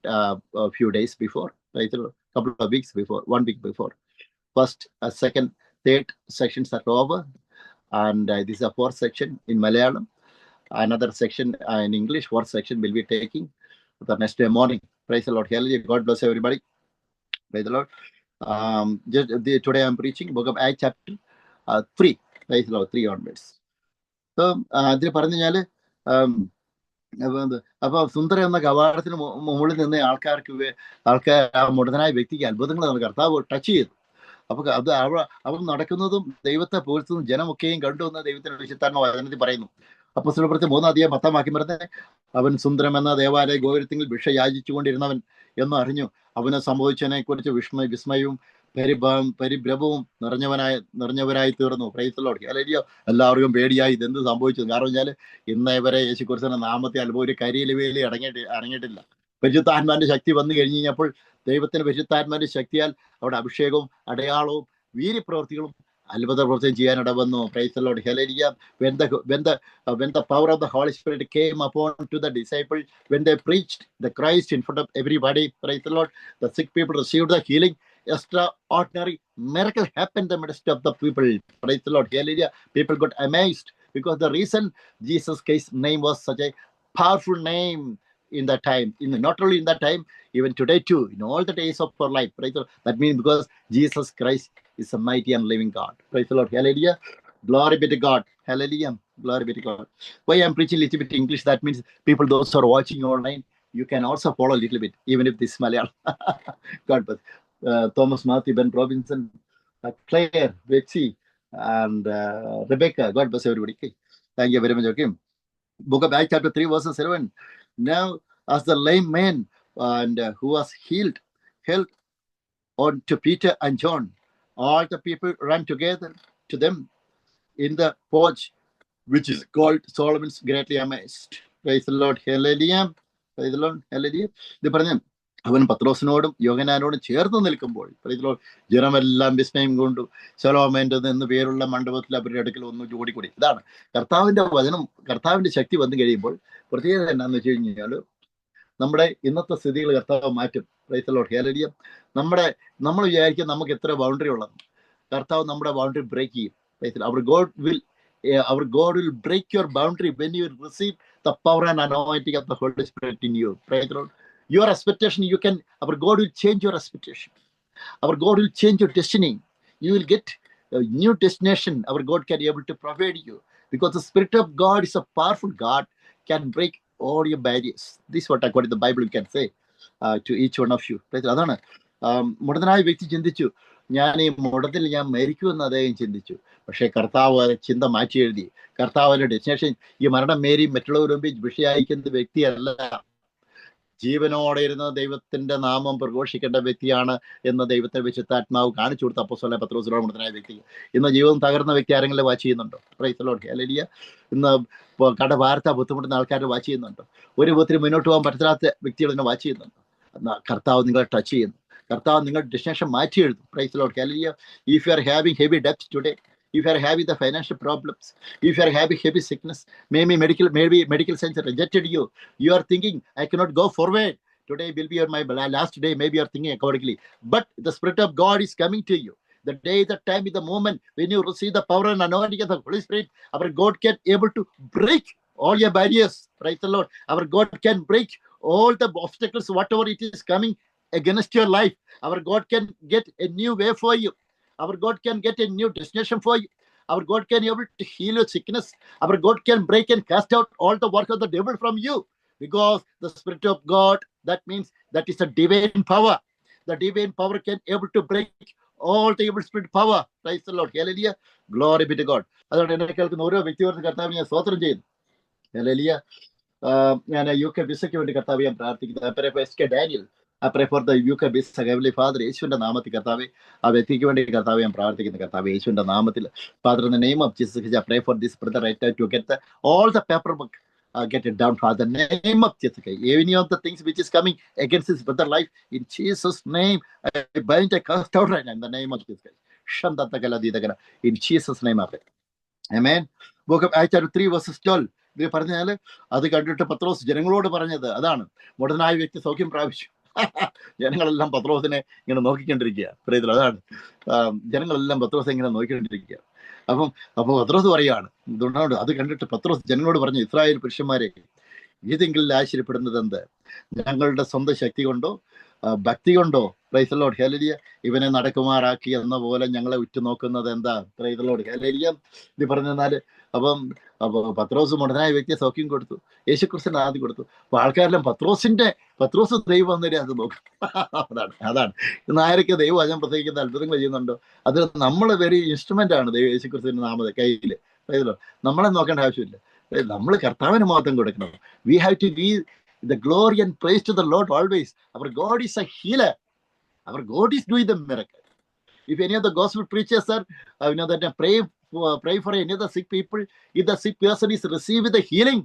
a few days before. Right? A couple of weeks before, 1 week before. First, second, third sections are over. And this is a 4th section in Malayalam. Another section in English. 4th section will be taking the next day morning. Praise the Lord. Hallelujah. God bless everybody. Praise the Lord. Today I'm preaching book of Acts chapter 3. Praise the Lord. 3 onwards. So അതിൽ പറഞ്ഞു കഴിഞ്ഞാല് അപ്പൊ സുന്ദര എന്ന കവാടത്തിന് മുകളിൽ നിന്ന് ആൾക്കാർ ആ മുടനായ വ്യക്തിക്ക് അത്ഭുതങ്ങൾ കർത്താവ് ടച്ച് ചെയ്തു. അപ്പൊ അത് അവൻ നടക്കുന്നതും ദൈവത്തെ പുകഴ്ത്തുന്നതും ജനമൊക്കെയും കണ്ടു എന്ന് ദൈവത്തിന്റെ വിശുദ്ധാത്മാ വചനത്തിൽ പറയുന്നു. അപ്പോസ്തലപ്രവൃത്തി 3:10 പറഞ്ഞത് അവൻ സുന്ദരം എന്ന ദേവാലയ ഗോപുരത്തിൽ ഭിക്ഷ യാചിച്ചു കൊണ്ടിരുന്നവൻ എന്ന് അറിഞ്ഞു. അവന് സംഭവിച്ചതിനെ കുറിച്ച് വിസ്മയവും പരിഭ്രമവും നിറഞ്ഞവരായി തീർന്നു. Price the Lord. ഹല്ലേലൂയ. എല്ലാവർക്കും പേടിയായി ഇതെന്ത് സംഭവിച്ചു. കാരണം വെച്ചാൽ ഇന്നേ വരെ യേശുക്രിസ്തുവിന്റെ നാമത്തെ അനുഭവം ഒരു കരിയില വേലി അടങ്ങിയിട്ടില്ല. പരിശുദ്ധാത്മാവിന്റെ ശക്തി വന്നു കഴിഞ്ഞ് കഴിഞ്ഞപ്പോൾ ദൈവത്തിന്റെ പരിശുദ്ധാത്മാവിന്റെ ശക്തിയാൽ അവിടെ അഭിഷേകവും അടയാളവും വീര്യപ്രവൃത്തികളും അത്ഭുത പ്രവർത്തനം ചെയ്യാനിട വന്നു. Price the Lord. Hallelujah. When the power of the Holy Spirit came upon to the disciples, when they preached the Christ in front of everybody, praise the Lord, the sick people received the healing. Extraordinary miracle happened in the midst of the people. Praise the Lord. Hallelujah. People got amazed because the reason Jesus Christ's name was such a powerful name in that time. Not only in that time, even today too, in all the days of our life. Praise the Lord. That means because Jesus Christ is a mighty and living God. Praise the Lord. Hallelujah. Glory be to God. Hallelujah. Glory be to God. Why I'm preaching a little bit English, that means people, those who are watching online, you can also follow a little bit, even if this is Malayalam. God bless. Thomas Matthew, Ben Robinson, Claire, Betsy, and Rebecca. God bless everybody. Okay. Thank you very much. Okay. Book of Acts chapter 3 verses 7. Now, as the lame man and who was healed, held on to Peter and John, all the people ran together to them in the porch, which is called Solomon's, greatly amazed. Praise the Lord. Hallelujah. Praise the Lord. Hallelujah. ഇത് പറഞ്ഞു അവൻ പത്രോസിനോടും യോഹന്നാനോടും ചേർന്ന് നിൽക്കുമ്പോൾ ജനമെല്ലാം വിസ്മയം കൊണ്ടു ശലോമേൻ്റെ എന്ന് പേരുള്ള മണ്ഡപത്തിൽ അവരുടെ അടുക്കൽ ഒന്ന് ഓടിക്കൂടി. ഇതാണ് കർത്താവിന്റെ വചനം, കർത്താവിന്റെ ശക്തി വന്നു കഴിയുമ്പോൾ പ്രത്യേകത എന്നാന്ന് വെച്ച് കഴിഞ്ഞാൽ നമ്മുടെ ഇന്നത്തെ സ്ഥിതികൾ കർത്താവ് മാറ്റും. Price the Lord. ഹല്ലേലൂയ. നമ്മൾ വിചാരിക്കും നമുക്ക് എത്ര ബൗണ്ടറി ഉള്ളത്. കർത്താവ് നമ്മുടെ ബൗണ്ടറി ബ്രേക്ക് ചെയ്യും. Our God will break your boundary when you receive the power and anointing of the Holy Spirit in you. Praise the Lord. Your expectation, our God will change your expectation. Our God will change your destiny. You will get a new destination. Our God can be able to provide you. Because the Spirit of God is a powerful God, can break all your barriers. This is what according to the Bible you can say to each one of you. അതാണ് മുടന്തനായ വ്യക്തി ചിന്തിച്ചു, ഞാൻ ഈ മുടത്തിൽ ഞാൻ മരിക്കുമെന്ന് അദ്ദേഹം ചിന്തിച്ചു. പക്ഷേ കർത്താവ് ചിന്ത മാറ്റി എഴുതി. കർത്താവിന്റെ ഡെസ്റ്റിനേഷൻ ഈ മരണം മേരി മറ്റുള്ളവർ മുമ്പിൽ വിഷയയക്കുന്ന വ്യക്തിയല്ല, ജീവനോടെ ഇരുന്ന ദൈവത്തിന്റെ നാമം പ്രഘോഷിക്കേണ്ട വ്യക്തിയാണ് എന്ന് ദൈവത്തെ വിശുദ്ധാത്മാവ് കാണിച്ചു കൊടുത്ത അപ്പോസ്തലനായ പത്രോസിനോട് മുടന്തനായ വ്യക്തി. ഇന്ന് ജീവിതം തകർന്ന വ്യക്തി ആരെങ്കിലും വാച്ച് ചെയ്യുന്നുണ്ടോ? Price the Lord. ഹല്ലേലൂയ. ഇന്ന് കടഭാരത ബുദ്ധിമുട്ടുന്ന ആൾക്കാർ വാച്ച് ചെയ്യുന്നുണ്ടോ? ഒരു വിധത്തിൽ മുന്നോട്ട് പോകാൻ പറ്റാത്ത വ്യക്തികൾ ഇന്ന് വാച്ച് ചെയ്യുന്നുണ്ടോ? കർത്താവ് നിങ്ങളെ ടച്ച് ചെയ്യുന്നു. കർത്താവ് നിങ്ങളുടെ ഡെസ്റ്റിനേഷൻ മാറ്റി എഴുതും. Price the Lord. Hallelujah. If you are having heavy debt today, if you are having the financial problems, if you are having heavy sickness, maybe medical science rejected you, you are thinking I cannot go forward, today will be my last day, maybe you are thinking accordingly, but the Spirit of God is coming to you. The day, the time, is the moment when you receive the power and anointing of the Holy Spirit. Our God can able to break all your barriers. Praise the Lord. Our God can break all the obstacles, whatever it is coming against your life. Our God can get a new way for you. Our God can get a new destination for you. Our God can be able to heal your sickness. Our God can break and cast out all the work of the devil from you. Because the Spirit of God, that means that is a divine power. The divine power can able to break all the evil spirit power. Praise the Lord. Hallelujah. Glory be to God. അതുകൊണ്ട് എന്നെ കേൾക്കുന്ന ഓരോ വ്യക്തിയോടും കർത്താവ് ഞാൻ സ്തോത്രം ചെയ്യുന്നു. Hallelujah. ഞാൻ UK വിസയ്ക്ക് വേണ്ടി കർത്താവ് ഞാൻ പ്രാർത്ഥിക്കുന്നു. Daniel, I pray for the UK visa. Heavenly Father, യേശുവിന്റെ നാമത്തിൽ കർത്താവേ ആ വ്യക്തിക്ക് വേണ്ടി കർത്താവേ ഞാൻ പ്രാർത്ഥിക്കുന്നു. കർത്താവേ യേശുവിന്റെ നാമത്തിൽ Father, in the name of Jesus, I pray for this brother right now to get all the paperwork, get it down, Father. In the name of Jesus, any of the things which is coming against his brother life, in Jesus' name, I bind a cast out right now in the name of Jesus. In Jesus' name, I pray. Amen. Book of Acts chapter 3 verses 12. ഇത് പറഞ്ഞാൽ അത് കണ്ടിട്ട് പത്രോസ് ജനങ്ങളോട് പറഞ്ഞത് അതാണ്, മുടനായ വ്യക്തി സൗഖ്യം പ്രാപിച്ചു. ജനങ്ങളെല്ലാം പത്രോസിനെ ഇങ്ങനെ നോക്കിക്കൊണ്ടിരിക്കുക. പറയുന്നത് അതാണ്, ജനങ്ങളെല്ലാം പത്രോസിനെ ഇങ്ങനെ നോക്കിക്കൊണ്ടിരിക്കുക. അപ്പോൾ പത്രോസ് പറയുകയാണ്, ഇതുകൊണ്ടാണ് അത് കണ്ടിട്ട് പത്രോസ് ജനങ്ങളോട് പറഞ്ഞു, ഇസ്രായേൽ പുരുഷന്മാരെ, ഏതെങ്കിലും ആശ്ചര്യപ്പെടുന്നത് എന്ത്? ഞങ്ങളുടെ സ്വന്തം ശക്തി കൊണ്ടോ ഭക്തി കൊണ്ടോ? Price the Lord. ഹല്ലേലൂയ. ഇവനെ നടക്കുമാറാക്കി എന്ന പോലെ ഞങ്ങളെ ഉറ്റുനോക്കുന്നത് എന്താ? Price the Lord. ഹല്ലേലൂയ. ഇത് പറഞ്ഞാൽ അപ്പോൾ പത്രോസ് മുടനായ വ്യക്തിയെ സൗഖ്യം കൊടുത്തു, യേശുക്രിസ്തുവിന്റെ ആദ്യം കൊടുത്തു. അപ്പൊ ആൾക്കാരെല്ലാം പത്രോസ് ദൈവം എന്നേ അത് നോക്കും. അതാണ് ഇന്ന് ആരൊക്കെ ദൈവം വചനം പ്രസംഗിക്കുന്ന അത്ഭുതങ്ങൾ ചെയ്യുന്നുണ്ടോ? അത് നമ്മൾ വെരി ഇൻസ്ട്രുമെന്റ് ആണ് ദൈവം യേശുക്രിസ്തുവിന്റെ നാമത്തെ കയ്യിൽ. Price the Lord. നമ്മളെ നോക്കേണ്ട ആവശ്യമില്ല, നമ്മൾ കർത്താവിന് മാത്രം കൊടുക്കണം. We have to give the glory and praise to the Lord always. Our God is a healer. Our God is doing the miracle. If any of the gospel preachers are, that pray for any of the sick people, if the sick person is receiving the healing,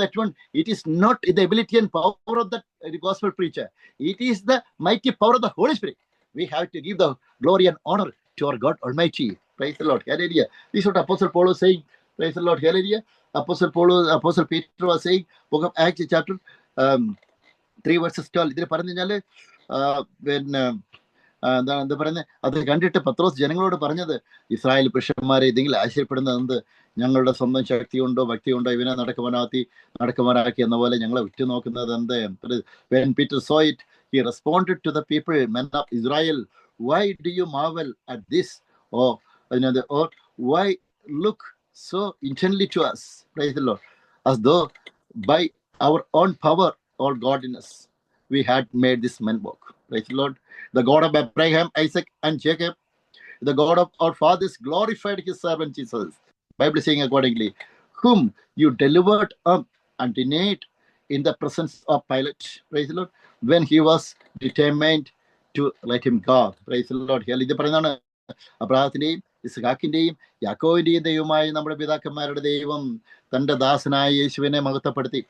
that one, it is not the ability and power of the gospel preacher. It is the mighty power of the Holy Spirit. We have to give the glory and honor to our God Almighty. Praise the Lord. Hallelujah. This is what Apostle Paul was saying. Praise the Lord. Hallelujah. Apostle Peter was saying, book of Acts chapter 3 verses 12. ഇതിൽ പറഞ്ഞു കഴിഞ്ഞാല് പിന്നെ എന്താ പറയുന്നത്, അത് കണ്ടിട്ട് പത്രോസ് ജനങ്ങളോട് പറഞ്ഞത്, ഇസ്രായേൽ പുരുഷന്മാരെ ഇതെങ്കിലും ആശ്ചര്യപ്പെടുന്നത് എന്ത്, ഞങ്ങളുടെ സ്വന്തം ശക്തി കൊണ്ടോ ഭക്തി കൊണ്ടോ ഇവനെ നടക്കുവാനാക്കി എന്ന പോലെ ഞങ്ങളെ ഉറ്റുനോക്കുന്നത് എന്ത്? When Peter saw it, he responded to the people, men of Israel, why do you marvel at this? Or why look so intently to us? Praise the Lord. As though by our own power or godliness we had made this man walk. Praise the Lord. The God of Abraham, Isaac, and Jacob, the God of our fathers, glorified his servant Jesus. Bible saying accordingly, whom you delivered up and denied in the presence of Pilate. Praise the Lord. When he was determined to let him go. Praise the Lord. ഇത് പറയുന്നതാണ്, അബ്രഹാത്തിന്റെയും ഇസ്ഹാക്കിന്റെയും യാക്കോബിന്റെയും ദൈവമായ നമ്മുടെ പിതാക്കന്മാരുടെ ദൈവം തന്റെ ദാസനായ യേശുവിനെ മഹത്വപ്പെടുത്തി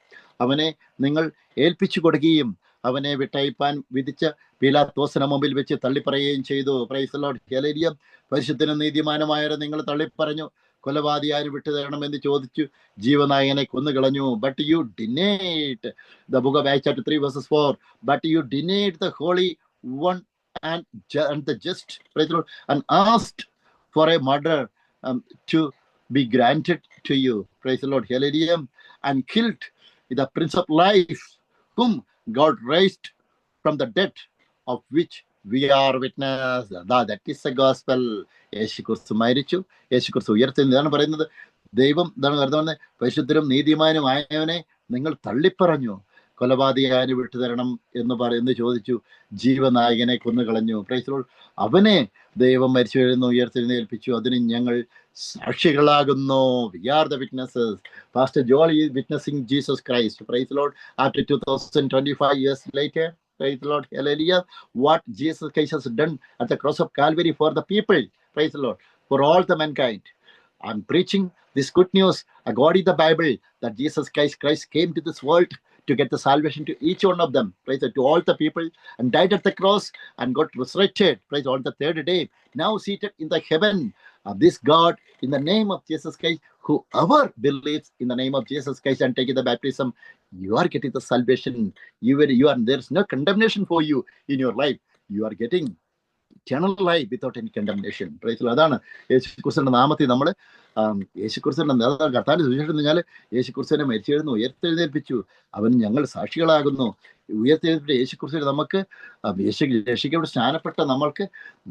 അവനെ നിങ്ങൾ ഏൽപ്പിച്ചു കൊടുക്കുകയും അവനെ വിട്ടയപ്പാൻ വിധിച്ച പീലാത്തോസിന് മുമ്പിൽ വെച്ച് തള്ളിപ്പറയുകയും ചെയ്തു. Praise the Lord. ഹല്ലേലൂയ. പരിശുദ്ധനും നീതിമാനുമായവരെ നിങ്ങൾ തള്ളിപ്പറഞ്ഞു. കൊലപാതകി ആര് വിട്ടുതരണമെന്ന് ചോദിച്ചു. ജീവനായകനെ കൊന്നുകളഞ്ഞു. But you denied, the book of Acts chapter 3 verses 4, but you denied the holy one and the just, praise the Lord, and asked for a murderer to be granted to you. Praise the Lord. Hallelujah. And killed the Prince of Life, whom God raised from the dead, of which we are witness. That is the gospel. യേശു ക്രിസ്തു മരിച്ചു, യേശു ക്രിസ്തു ഉയർത്തി. ഇതാണ് പറയുന്നത്. ദൈവം ഇതാണ് കരുതുന്നത്, പരിശുദ്ധരും നീതിമാനും ആയവനെ നിങ്ങൾ തള്ളിപ്പറഞ്ഞു. കൊലപാതകയാന് വിട്ടുതരണം എന്ന് ചോദിച്ചു. ജീവനായകനെ കൊന്നുകളഞ്ഞു. Price the Lord. അവനെ ദൈവം മരിച്ചു ഉയർത്തെഴുന്നേൽപ്പിച്ചു. അതിന് ഞങ്ങൾ സാക്ഷികളാകുന്നു. We are the witnesses. Pastor Joel is witnessing Jesus Christ. Praise the Lord. After 2025 years later, praise the Lord. Hallelujah. What Jesus Christ has done at the cross of Calvary for the people. Praise the Lord. For all the mankind. I'm preaching this good news according to the Bible, that Jesus Christ came to this world to get the salvation to each one of them, praise to all the people, and died at the cross and got resurrected, praise, on the third day, now seated in the heaven of this God, in the name of Jesus Christ. Whoever believes in the name of Jesus Christ and taking the baptism, you are getting the salvation. You are, there's no condemnation for you in your life. You are getting eternal life without any condemnation. Praise the Lord. അതാണ് യേശുക്രിസ്തുവിന്റെ നാമത്തിൽ നമ്മൾ യേശുക്രിസ്തുവിന്റെ കർത്താവിന്റെ സുവിശേഷം എന്ന് പറഞ്ഞാൽ യേശുക്രിസ്തുവിനെ മരിച്ചെഴുന്നു, ഉയർത്തെഴുന്നേൽപ്പിച്ചു. അവൻ ഞങ്ങൾ സാക്ഷികളാകുന്നു. ഉയർത്തെഴുന്നേൽപ്പിച്ച യേശുക്രിസ്തു നമുക്ക് രക്ഷിക്കപ്പെട്ട് സ്നാനപ്പെട്ട നമ്മൾക്ക്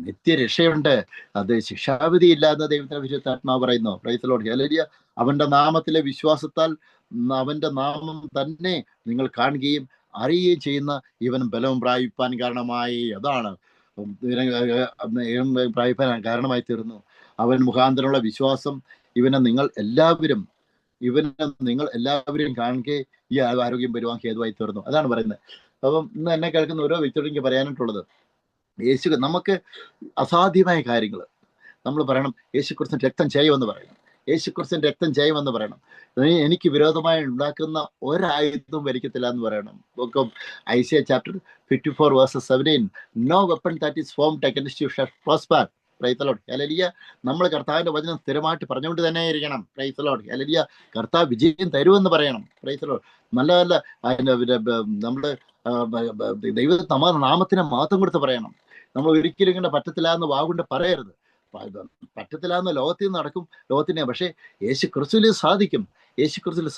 നിത്യരക്ഷയുണ്ട്. അത് ശിക്ഷാവിധിയില്ല എന്ന് ദൈവത്തിന്റെ വിശുദ്ധാത്മാവ് പറയുന്നു. Price the Lord. ഹല്ലേലൂയ. അവന്റെ നാമത്തിലെ വിശ്വാസത്താൽ അവന്റെ നാമം തന്നെ നിങ്ങൾ കാണുകയും അറിയുകയും ചെയ്യുന്ന ഇവൻ ബലവും പ്രാപിപ്പാൻ കാരണമായി. അതാണ് പ്രാപിപ്പാൻ കാരണമായി തീർന്നു. അവൻ മുഖാന്തരമുള്ള വിശ്വാസം ഇവനെ നിങ്ങൾ എല്ലാവരും കാണുകയും ഈ ആരോഗ്യം വരുവാൻ ഹേതുവായി തീർന്നു. അതാണ് പറയുന്നത്. അപ്പം ഇന്ന് എന്നെ കേൾക്കുന്ന ഓരോ വ്യക്തിയോടും എനിക്ക് പറയാനായിട്ടുള്ളത്, നമുക്ക് അസാധ്യമായ കാര്യങ്ങൾ നമ്മൾ പറയണം. യേശുക്രിസ്തുവിന്റെ രക്തം ചെയ്യുമെന്ന് പറയണം. യേശുക്രിസ്തുവിന്റെ രക്തം ചെയ്യുമെന്ന് പറയണം. എനിക്ക് വിരോധമായി ഉണ്ടാക്കുന്ന ഒരായുധവും ഭരിക്കത്തില്ല എന്ന് പറയണം. Book of Isaiah chapter 54 verses 17, no weapon that is formed against you shall prosper. Price the Lord. Hallelujah. നമ്മൾ കർത്താവിന്റെ വചനം സ്ഥിരമായിട്ട് പറഞ്ഞുകൊണ്ട് തന്നെ ഇരിക്കണം. Price the Lord. ഹല്ലേലൂയ. കർത്താവ് വിജയം തരുമെന്ന് പറയണം. Price the Lord. നല്ല നമ്മുടെ നാമത്തിന് മഹത്വം കൊടുത്ത് പറയണം. നമ്മൾ ഒരിക്കലും ഇങ്ങനെ പറ്റത്തില്ല എന്ന് വാഗുകൊണ്ട് പറയരുത്. പറ്റത്തില്ല എന്ന് ലോകത്തിൽ നിന്ന് നടക്കും, ലോകത്തിനെ. പക്ഷേ യേശു ക്രിസ്തുവിൽ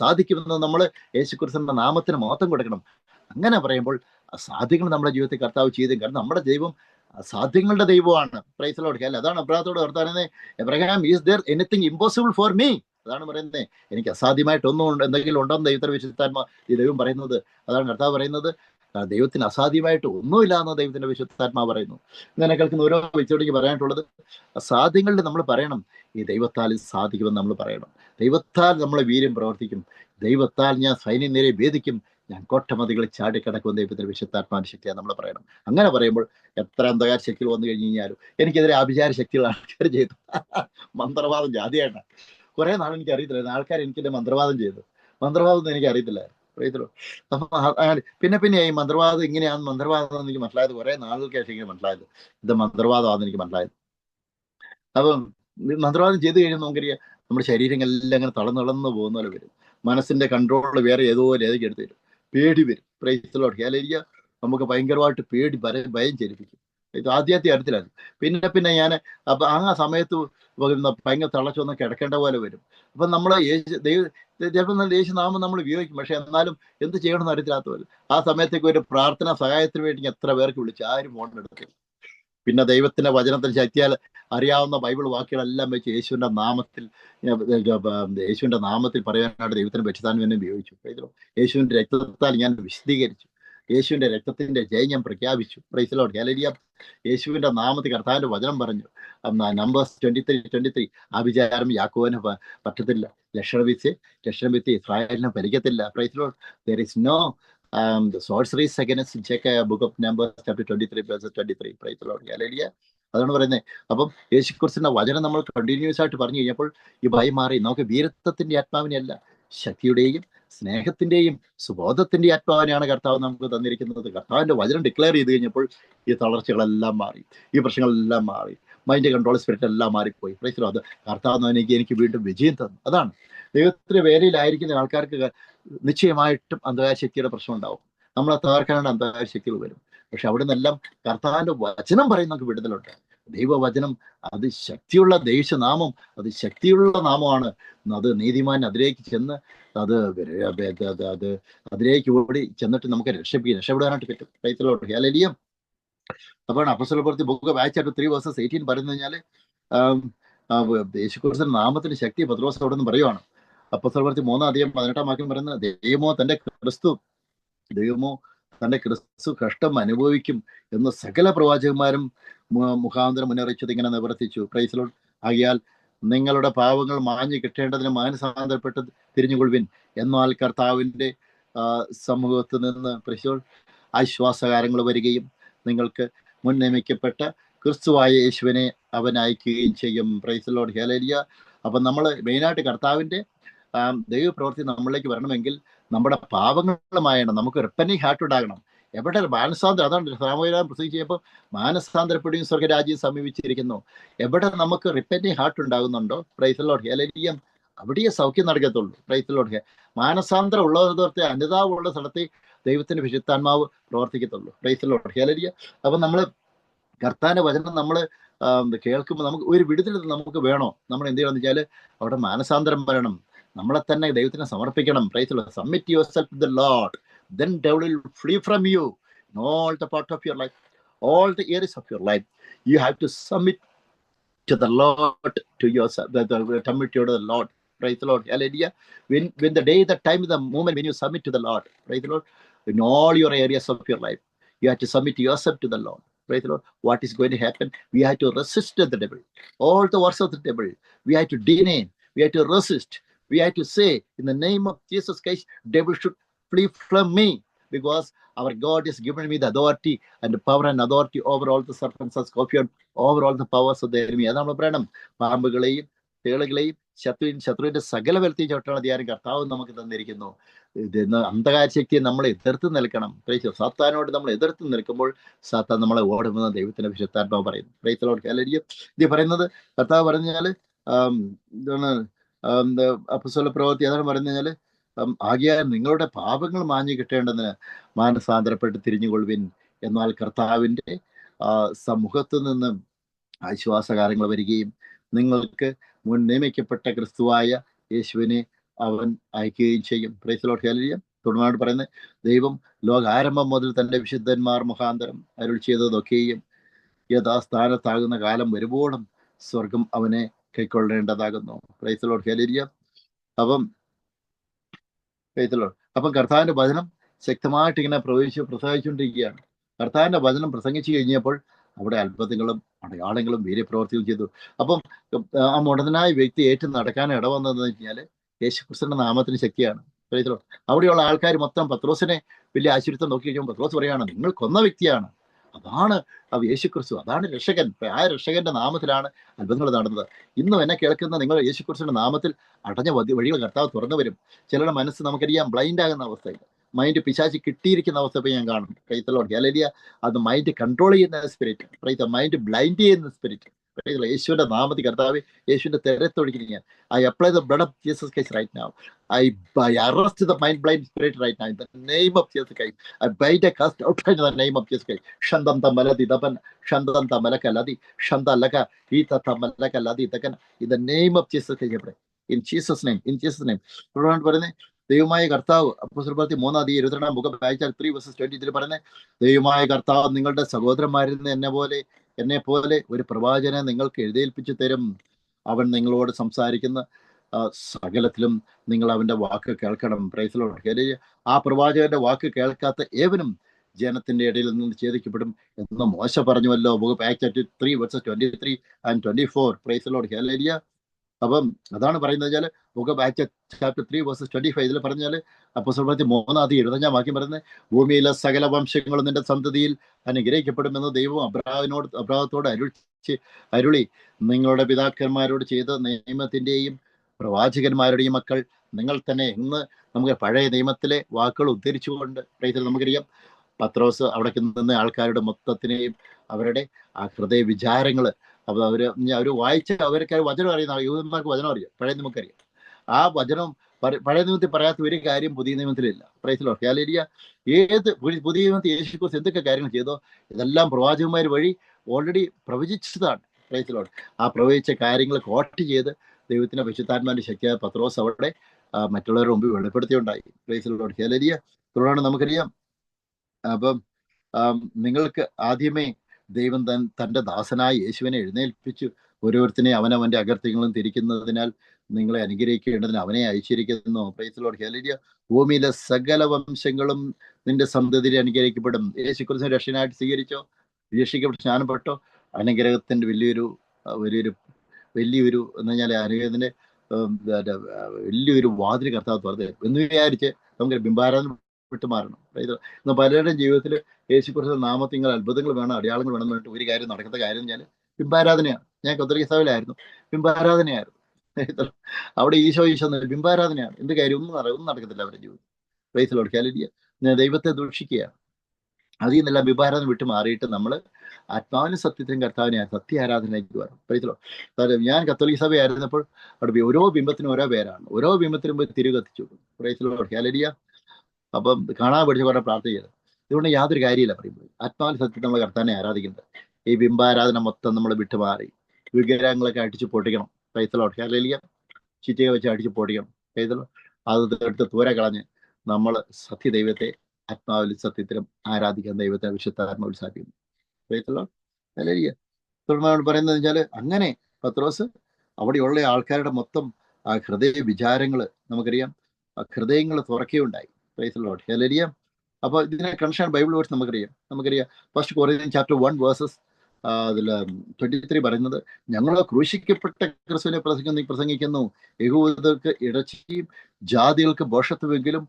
സാധിക്കുമെന്ന് നമ്മൾ യേശു ക്രിസ്തുവിന്റെ നാമത്തിന് മഹത്വം കൊടുക്കണം. അങ്ങനെ പറയുമ്പോൾ അസാധ്യങ്ങൾ നമ്മുടെ ജീവിതത്തിൽ കർത്താവ് ചെയ്തു. കാരണം നമ്മുടെ ദൈവം അസാധ്യങ്ങളുടെ ദൈവമാണ്. Praise the Lord. അതാണ് അബ്രഹാത്തോട് കർത്താവ്, Abraham, is there anything impossible for me? അതാണ് പറയുന്നത്. എനിക്ക് അസാധ്യമായിട്ടൊന്നും എന്തെങ്കിലും ഉണ്ടോന്ന് ദൈവത്തിന്റെ വിശുദ്ധാത്മാ ഈ ദൈവം പറയുന്നത്. അതാണ് കർത്താവ് പറയുന്നത്. ദൈവത്തിന് അസാധ്യമായിട്ട് ഒന്നുമില്ല എന്ന് ദൈവത്തിന്റെ വിശുദ്ധാത്മാ പറയുന്നു. ഇങ്ങനെ കേൾക്കുന്ന ഓരോ വ്യക്തിയോടേക്ക് പറയാനായിട്ടുള്ളത്, അസാധ്യങ്ങളിൽ നമ്മൾ പറയണം ഈ ദൈവത്താൽ സാധിക്കുമെന്ന് നമ്മൾ പറയണം. ദൈവത്താൽ നമ്മളെ വീര്യം പ്രവർത്തിക്കും. ദൈവത്താൽ ഞാൻ സൈന്യം നേരെ ഭേദിക്കും. ഞാൻ കോട്ടമതികൾ ചാടിക്കടക്കുന്ന ദൈവത്തിന്റെ വിശുദ്ധാത്മാവിന്റെ ശക്തിയാണ് നമ്മൾ പറയണം. അങ്ങനെ പറയുമ്പോൾ എത്ര അന്ധകാര ശക്തികൾ വന്നു കഴിഞ്ഞ് കഴിഞ്ഞാലും എനിക്കെതിരെ ആഭിചാര ശക്തികൾ ആൾക്കാർ ചെയ്തു. മന്ത്രവാദം ജാതിയായിട്ടാണ്. കുറെ നാൾ എനിക്ക് അറിയത്തില്ലായിരുന്നു, ആൾക്കാർ എനിക്കെന്റെ മന്ത്രവാദം ചെയ്തു. മന്ത്രവാദം ഒന്നും എനിക്ക് അറിയത്തില്ലായിരുന്നു. അപ്പൊ പിന്നെ ഈ മന്ത്രവാദം ഇങ്ങനെയാണ്, മന്ത്രവാദം എനിക്ക് മനസ്സിലായത് കുറെ നാളുകൾക്ക് ശേഷം ഇങ്ങനെ മനസ്സിലായത് ഇത് മന്ത്രവാദമാണെന്ന് എനിക്ക് മനസ്സിലായത്. അപ്പം മന്ത്രവാദം ചെയ്ത് കഴിയുമ്പോൾ നമുക്കറിയാം നമ്മുടെ ശരീരങ്ങളെല്ലാം അങ്ങനെ തളർന്നു പോകുന്ന പോലെ വരും. മനസ്സിന്റെ കൺട്രോൾ വേറെ ഏതോ ലേതൊക്കെ എടുത്ത് തരും. പേടി വരും. പ്രൈസിലോട്ട് ഹല്ലേലൂയ. നമുക്ക് ഭയങ്കരമായിട്ട് പേടി ഭയം ജനിപ്പിക്കും. ഇത് ആദ്യത്തെ അറിയത്തിലായിരുന്നു. പിന്നെ ഞാൻ അപ്പൊ ആ സമയത്ത് ഭയങ്കര തളച്ചു വന്ന് കിടക്കേണ്ട പോലെ വരും. അപ്പൊ നമ്മൾ ചിലപ്പോൾ യേശുനാമം നമ്മൾ ഉപയോഗിക്കും, പക്ഷെ എന്നാലും എന്ത് ചെയ്യണമെന്ന് അറിയത്തില്ലാത്ത പോലെ ആ സമയത്തേക്ക് ഒരു പ്രാർത്ഥന സഹായത്തിന് വേണ്ടി എത്ര പേർക്ക് വിളിച്ചു, ആരും ഫോണിലെടുത്തു. പിന്നെ ദൈവത്തിന്റെ വചനത്തിൽ ശക്തിയാൽ അറിയാവുന്ന ബൈബിൾ വാക്കുകളെല്ലാം വെച്ച് യേശുവിന്റെ നാമത്തിൽ പറയാനായിട്ട് ദൈവത്തിന് പരിശുദ്ധാത്മാവിനെ എന്നെ ഉപയോഗിച്ചു. യേശുവിന്റെ രക്തത്താൽ ഞാൻ വിശദീകരിച്ചു. യേശുവിന്റെ രക്തത്തിന്റെ ജയം ഞാൻ പ്രഖ്യാപിച്ചു. Price the Lord. ഹല്ലേലൂയ. യേശുവിന്റെ നാമത്തിൽ കർത്താവിന്റെ വചനം പറഞ്ഞു. നമ്പേഴ്സ് 23:23 ആഭിചാരം യാക്കോബിന് പറ്റത്തില്ല, ലക്ഷണം വിത്ത് ഇസ്രായേലിനെ ഭരിക്കത്തില്ല. Praise the Lord. there is no the sorceries against check book of Numbers chapter 23 verse 23. Praise the Lord. Hallelujah. അതാണ് പറയുന്നത്. അപ്പം യേശുക്രിസ്തുവിന്റെ വചനം നമ്മൾ കണ്ടിന്യൂസ് ആയിട്ട് പറഞ്ഞു കഴിഞ്ഞപ്പോൾ ഈ ഭയം മാറി. നമുക്ക് വീരത്വത്തിന്റെ ആത്മാവിനെയല്ല, ശക്തിയുടെയും സ്നേഹത്തിന്റെയും സുബോധത്തിന്റെ ആത്മാവിനെയാണ് കർത്താവ് നമുക്ക് തന്നിരിക്കുന്നത്. കർത്താവിന്റെ വചനം ഡിക്ലെയർ ചെയ്ത് കഴിഞ്ഞപ്പോൾ ഈ തളർച്ചകളെല്ലാം മാറി, ഈ പ്രശ്നങ്ങളെല്ലാം മാറി, മൈൻഡ് കൺട്രോൾ സ്പിരിറ്റ് എല്ലാം മാറിപ്പോയി. Price the Lord. കർത്താവ് എനിക്ക് വീണ്ടും വിജയം തന്നു. അതാണ് ദൈവത്തിന്റെ വേലയിലായിരിക്കുന്ന ആൾക്കാർക്ക് നിശ്ചയമായിട്ടും അന്ധകാര ശക്തിയുടെ പ്രശ്നം ഉണ്ടാവും. നമ്മളെ തകർക്കാനുള്ള അന്ധകാര ശക്തികൾ വരും. പക്ഷെ അവിടെ നിന്നെല്ലാം കർത്താവിന്റെ വചനം പറയും നമുക്ക് വിടുതലുണ്ട്. ദൈവവചനം അത് ശക്തിയുള്ള ദേശനാമം, അത് ശക്തിയുള്ള നാമമാണ്. അത് നീതിമാൻ അതിലേക്ക് ചെന്ന് അത് അതിലേക്ക് ഓടി ചെന്നിട്ട് നമുക്ക് രക്ഷപ്പെടാനായിട്ട് പറ്റും. പ്രൈസിലോട്ട്. ഹല്ലേലൂയ. അപ്പോൾ അപ്പോസ്തലപ്രവൃത്തി book of Acts chapter 3 verse 18 പറയുന്നത് കഴിഞ്ഞാൽ യേശുക്രിസ്തുവിന്റെ നാമത്തിന് ശക്തി പത്രോസ് അവിടെ നിന്ന് പറയുവാണ്. അപ്പോസ്തലപ്രവൃത്തി 3:18 പറയുന്നത് ദൈവമോ തന്റെ ക്രിസ്തു കഷ്ടം അനുഭവിക്കും എന്ന് സകല പ്രവാചകന്മാരും മുഖാന്തരം മുന്നറിയിച്ചത് ഇങ്ങനെ നിവർത്തിച്ചു. Price the Lord. ആകയാൽ നിങ്ങളുടെ പാവങ്ങൾ മാഞ്ഞു കിട്ടേണ്ടതിന് മാനസാന്തരപ്പെട്ട് തിരിഞ്ഞുകൊള്ളുവിൻ, എന്നാൽ കർത്താവിന്റെ സമൂഹത്ത് നിന്ന് ആശ്വാസകാരങ്ങൾ വരികയും നിങ്ങൾക്ക് മുൻ നിയമിക്കപ്പെട്ട ക്രിസ്തുവായ യേശുവിനെ അവൻ അയക്കുകയും ചെയ്യും. Price the Lord. ഹല്ലേലൂയ. അപ്പൊ നമ്മൾ മെയിനായിട്ട് കർത്താവിന്റെ ദൈവപ്രവൃത്തി നമ്മളിലേക്ക് വരണമെങ്കിൽ നമ്മുടെ പാപങ്ങളുമായാണ് നമുക്ക് റിപ്പന്റിംഗ് ഹാർട്ട് ഉണ്ടാകണം. എവിടെ മാനസാന്തരം, അതാണ് സാമൂഹ്യ പ്രസംഗിച്ച് ചെയ്യുമ്പോൾ മാനസാന്തരപ്പെടുകയും സ്വർഗരാജ്യം സമീപിച്ചിരിക്കുന്നു. എവിടെ നമുക്ക് റിപ്പന്റിംഗ് ഹാർട്ട് ഉണ്ടാകുന്നുണ്ടോ, പ്രൈസ് ദി ലോർഡ്, ഹല്ലേലൂയ, അവിടെ സൗഖ്യം നടക്കത്തുള്ളൂ. Price the Lord. മാനസാന്തരം ഉള്ളവരുടെ അനുതാപമുള്ള സ്ഥലത്തെ ദൈവത്തിന്റെ വിശുദ്ധാത്മാവ് പ്രവർത്തിക്കത്തുള്ളൂ. Praise the Lord, hallelujah. അപ്പൊ നമ്മൾ കർത്താവിന്റെ വചനം നമ്മൾ കേൾക്കുമ്പോൾ നമുക്ക് ഒരു വിടുതൽ നമുക്ക് വേണോ, നമ്മൾ എന്ത് ചെയ്യണമെന്ന് വെച്ചാൽ അവിടെ മാനസാന്തരം വരണം, നമ്മളെ തന്നെ ദൈവത്തിന് സമർപ്പിക്കണം. Praise the Lord. Submit yourself to the Lord, then devil will flee from you in all the part of your life, all the areas of your life. You have to submit to the Lord, to yourself, submit to the Lord. Praise the Lord. Hallelujah. When the day, the time, the moment when you submit to the Lord, praise the Lord, in all your areas of your life, you have to submit yourself to the Lord. Praise the Lord. What is going to happen? We have to resist the devil, all the works of the devil. We have to deny, we have to resist, we have to say, in the name of Jesus Christ, devil should flee from me, because our God has given me the authority and the power and authority over all the serpents and scorpions, over all the powers of the enemy. അതാണ് നമ്മൾ പറയണം. പാമ്പുകളെയും തേളുകളെയും ശത്രുവിന്റെ സകല ബലത്തെയും ചവിട്ടാനുള്ള അധികാരം കർത്താവ് നമുക്ക് തന്നിരിക്കുന്നു. അന്ധകാര ശക്തിയെ നമ്മൾ എതിർത്ത് നിൽക്കണം. സാത്താനോട് നമ്മൾ എതിർത്ത് നിൽക്കുമ്പോൾ സാത്താൻ നമ്മളെ ഓടുമെന്ന് ദൈവത്തിന്റെ വിശുദ്ധാത്മാവ് പറയുന്നു. Price the Lord. ഹല്ലേലൂയ. ഇത് പറയുന്നത് കർത്താവ് പറഞ്ഞാൽ അപ്പോസ്തല പ്രവൃത്തി അതാണ് പറഞ്ഞാൽ ആകയാൽ നിങ്ങളുടെ പാപങ്ങൾ മാഞ്ഞു കിട്ടേണ്ടതിന് മാനസാന്തരപ്പെട്ട് തിരിഞ്ഞുകൊള്ളുവിൻ, എന്നാൽ കർത്താവിന്റെ സമൂഹത്തു നിന്ന് ആശ്വാസകാരങ്ങൾ വരികയും നിങ്ങൾക്ക് മുൻ നിയമിക്കപ്പെട്ട ക്രിസ്തുവായ യേശുവിനെ അവൻ അയക്കുകയും ചെയ്യും. Price the Lord. ഹല്ലേലൂയ. തുടർന്നാണ് പറയുന്നത്, ദൈവം ലോകാരംഭം മുതൽ തന്റെ വിശുദ്ധന്മാർ മുഖാന്തരം അരുൾ ചെയ്തതൊക്കെയും യഥാസ്ഥാനത്താകുന്ന കാലം വരുമ്പോഴും സ്വർഗം അവനെ കൈക്കൊള്ളേണ്ടതാകുന്നു. Praise the Lord. ഹല്ലേലൂയ. അപ്പം കർത്താവിന്റെ വചനം ശക്തമായിട്ട് ഇങ്ങനെ പ്രസംഗിച്ചുകൊണ്ടിരിക്കുകയാണ്. കർത്താവിന്റെ വചനം പ്രസംഗിച്ചു കഴിഞ്ഞപ്പോൾ അവിടെ അത്ഭുതങ്ങളും അടയാളങ്ങളും വീര്യപ്രവർത്തികളും ചെയ്തു. അപ്പം ആ മുടന്തനായ വ്യക്തി ഏറ്റു നടക്കാൻ ഇടവന്നതെന്ന് വെച്ചാൽ യേശുക്രിസ്തുവിന്റെ നാമത്തിന് ശക്തിയാണ്. അവിടെയുള്ള ആൾക്കാർ മൊത്തം പത്രോസിനെ വലിയ ആശ്ചര്യത്തെ നോക്കി കഴിയുമ്പോൾ പത്രോസ് പറയാണ്, നിങ്ങൾ കൊന്ന വ്യക്തിയാണ്, അതാണ് യേശുക്രിസ്തു, അതാണ് രക്ഷകൻ. ആ രക്ഷകന്റെ നാമത്തിലാണ് അത്ഭുതങ്ങൾ നടന്നത്. ഇന്നും എന്നെ കേൾക്കുന്ന നിങ്ങൾ യേശുക്രിസ്തുവിന്റെ നാമത്തിൽ അടഞ്ഞ വഴികൾ കർത്താവ് തുറന്നു വരും. ചിലരുടെ മനസ്സ് നമുക്കറിയാം ബ്ലൈൻഡ് ആകുന്ന അവസ്ഥയിൽ, മൈൻഡ് പിശാചി കിട്ടിയിരിക്കുന്ന അവസ്ഥ ഇപ്പോൾ ഞാൻ കാണും. Praise the Lord hallelujah. അത് മൈൻഡ് കൺട്രോൾ ചെയ്യുന്ന സ്പിരിറ്റ്, പ്രൈസ് മൈൻഡ് ബ്ലൈൻഡ് ചെയ്യുന്ന സ്പിരിറ്റ്. യേശുവിന്റെ നാമത്തിൽ കർത്താവ് യേശുവിന്റെ തെരത്തൊഴിക്കുന്നു ഞാൻ. I apply the blood of Jesus Christ right now. I arrest the mind blind spirit right now in the name of Jesus Christ. I bind a cast out in the name of Jesus Christ. Shandanta maladi daban, Shandanta malaka ladi, Shanda laka, Ita malaka ladi dagan. In the name of Jesus Christ. In Jesus' name, in Jesus' name. ദൈവമായ കർത്താവ് അപ്പോസ്തലർ 3:22 മുഖം വായിച്ചാൽ 3:23 പറയുന്നത്, ദൈവമായ കർത്താവ് നിങ്ങളുടെ സഹോദരന്മാരിൽ നിന്ന് എന്നെ പോലെ ഒരു പ്രവാചകനെ നിങ്ങൾക്ക് എഴുന്നേൽപ്പിച്ചു തരും. അവൻ നിങ്ങളോട് സംസാരിക്കുന്ന സകലത്തിലും നിങ്ങൾ അവന്റെ വാക്ക് കേൾക്കണം. Price the Lord. ആ പ്രവാചകന്റെ വാക്ക് കേൾക്കാത്ത ഏവനും ജനത്തിന്റെ ഇടയിൽ നിന്ന് ഛേദിക്കപ്പെടും എന്ന് മോശ പറഞ്ഞുവല്ലോ. Acts 3:23 and 24. Price the Lord. Hallelujah. അപ്പം അതാണ് പറയുന്നത് വെച്ചാൽ Acts 3:25 ഇതിൽ പറഞ്ഞാൽ അപ്പോസ്തലർ 3:25 വാക്യം പറയുന്നത്, ഭൂമിയിലെ സകല വംശങ്ങളും നിന്റെ സന്തതിയിൽ അനുഗ്രഹിക്കപ്പെടുമെന്ന് ദൈവം അബ്രാഹത്തോട് അരുളി നിങ്ങളുടെ പിതാക്കന്മാരോട് ചെയ്ത നിയമത്തിന്റെയും പ്രവാചകന്മാരുടെയും മക്കൾ നിങ്ങൾ തന്നെ എന്ന് നമുക്ക് പഴയ നിയമത്തിലെ വാക്കുകൾ ഉദ്ധരിച്ചുകൊണ്ട് നമുക്കറിയാം. പത്രോസ് അവിടെ നിന്ന് ആൾക്കാരുടെ മൊത്തത്തിനെയും അവരുടെ ആ ഹൃദയ വിചാരങ്ങള് അവർ വായിച്ച് അവർക്ക് വചനം അറിയുന്ന യൂതന്മാർക്ക് വചനം അറിയാം, പഴയ നിയമക്കറിയാം. ആ വചനം പഴയ നിയമത്തിൽ പറയാത്ത ഒരു കാര്യം പുതിയ നിയമത്തിലില്ല. Praise the Lord. ഹല്ലേലൂയ. പുതിയ നിയമത്തിൽ യേശുക്രിസ്തു എന്തൊക്കെ കാര്യങ്ങൾ ചെയ്തോ ഇതെല്ലാം പ്രവാചകന്മാർ വഴി ഓൾറെഡി പ്രവചിച്ചതാണ്. Praise the Lord. ആ പ്രവചിച്ച കാര്യങ്ങൾ കോട്ട് ചെയ്ത് ദൈവത്തിന്റെ പരിശുദ്ധാത്മാവിന്റെ ശക്തിയായ പത്രോസ് അവിടെ മറ്റുള്ളവരുടെ മുമ്പിൽ വെളിപ്പെടുത്തിയുണ്ടായി. Praise the Lord. ഹല്ലേലൂയ. തുടർന്ന് നമുക്കറിയാം, അപ്പം നിങ്ങൾക്ക് ആദ്യമേ ദൈവം തന്റെ ദാസനായ യേശുവിനെ എഴുന്നേൽപ്പിച്ചു ഓരോരുത്തരെയും അവനവന്റെ അകൃത്യങ്ങളും തിരിക്കുന്നതിനാൽ നിങ്ങളെ അനുഗ്രഹിക്കേണ്ടതിന് അവനെ അയച്ചിരിക്കുന്നു. Price the Lord. ഹല്ലേലൂയ. ഭൂമിയിലെ സകല വംശങ്ങളും നിന്റെ സന്തതിയിൽ അനുഗ്രഹിക്കപ്പെടും. യേശുക്രിസ്തുവിനെ രക്ഷകനായിട്ട് സ്വീകരിച്ചോ, രക്ഷിക്കപ്പെട്ട് സ്നാനപ്പെട്ടോ, അനുഗ്രഹത്തിന്റെ വലിയൊരു എന്ന് പറഞ്ഞാൽ അനുഗ്രഹത്തിന്റെ വലിയൊരു വാതിൽ കർത്താവ് തുറന്നു എന്ന് വിചാരിച്ച് നമുക്ക് ബിംബാരാധന വിട്ടുമാറണം. ഇന്ന് പലരുടെയും ജീവിതത്തിൽ യേശുക്രിസ്തു നാമത്തിൽ നിങ്ങൾ അത്ഭുതങ്ങൾ വേണം, അടയാളങ്ങൾ വേണം എന്ന് പറഞ്ഞിട്ട് ഒരു കാര്യം നടക്കുന്ന കാര്യം എന്ന് വെച്ചാൽ ബിംബാരാധനയാണ്. ഞാൻ കത്തോലിക്ക സഭയിലായിരുന്നു, ബിംബാരാധനയായിരുന്നു. അവിടെ ഈശോ ബിംബാരാധനയാണ്. എന്ത് കാര്യം ഒന്നും നടക്കത്തില്ല അവരുടെ ജീവിതം. Price the Lord. ഹല്ലേലൂയ. ദൈവത്തെ ദൂഷിക്കുകയാണ്. അതിൽ നിന്നെല്ലാം ബിംബാരാധന വിട്ട് മാറിയിട്ട് നമ്മൾ ആത്മാവിനും സത്യത്തിനും കർത്താവിനെ സത്യ ആരാധനയ്ക്ക് വരണം. Price the Lord. ഞാൻ കത്തോലിക്ക സഭയായിരുന്നപ്പോൾ അവിടെ ഓരോ ബിംബത്തിനും ഓരോ പേരാണ്. ഓരോ ബിംബത്തിനും പോയി തിരി കത്തിച്ചു. Price the Lord. ഹല്ലേലൂയ. അപ്പം കാണാൻ പഠിച്ച കുറെ പ്രാർത്ഥന ചെയ്ത് ഇതുകൊണ്ട് യാതൊരു കാര്യമില്ല. പറയുമ്പോൾ ആത്മാവിന് സത്യത്തിൽ നമ്മൾ കർത്താവിനെ ആരാധിക്കുന്നത്. ഈ ബിംബാരാധന മൊത്തം നമ്മൾ വിട്ടുമാറി വിഗ്രഹങ്ങളൊക്കെ അടിച്ചു പൊട്ടിക്കണം. Praise the Lord. ഹല്ലേലൂയ. ചീറ്റക വെച്ച് അടിച്ചു പൊട്ടിക്കണം. Praise the Lord. അത് എടുത്ത് തൂര കളഞ്ഞ് നമ്മൾ സത്യദൈവത്തെ ആത്മാവിലും സത്യത്തിലും ആരാധിക്കാൻ ദൈവത്തെ വിശുദ്ധാത്മാവിൽ സാധിക്കുന്നു. Price the Lord. ഹല്ലേലൂയ. തുടർന്ന് പറയുന്നത് വെച്ചാൽ അങ്ങനെ പത്രോസ് അവിടെയുള്ള ആൾക്കാരുടെ മൊത്തം ആ ഹൃദയ വിചാരങ്ങൾ നമുക്കറിയാം, ഹൃദയങ്ങൾ തുറക്കുകയുണ്ടായി. Praise the Lord. ഹല്ലേലൂയ. അപ്പോൾ ഇതിനെ കൺഷൻ ബൈബിൾ വേഴ്സ് നമുക്കറിയാം. 1 Corinthians chapter 1 verses 23 പറയുന്നത്, ഞങ്ങൾ ക്രൂശിക്കപ്പെട്ട ക്രിസ്തുവിനെ പ്രസംഗിക്കുന്നു, യഹൂദർക്ക് ഇടർച്ചയും ജാതികൾക്ക് ഭോഷത്വമെങ്കിലും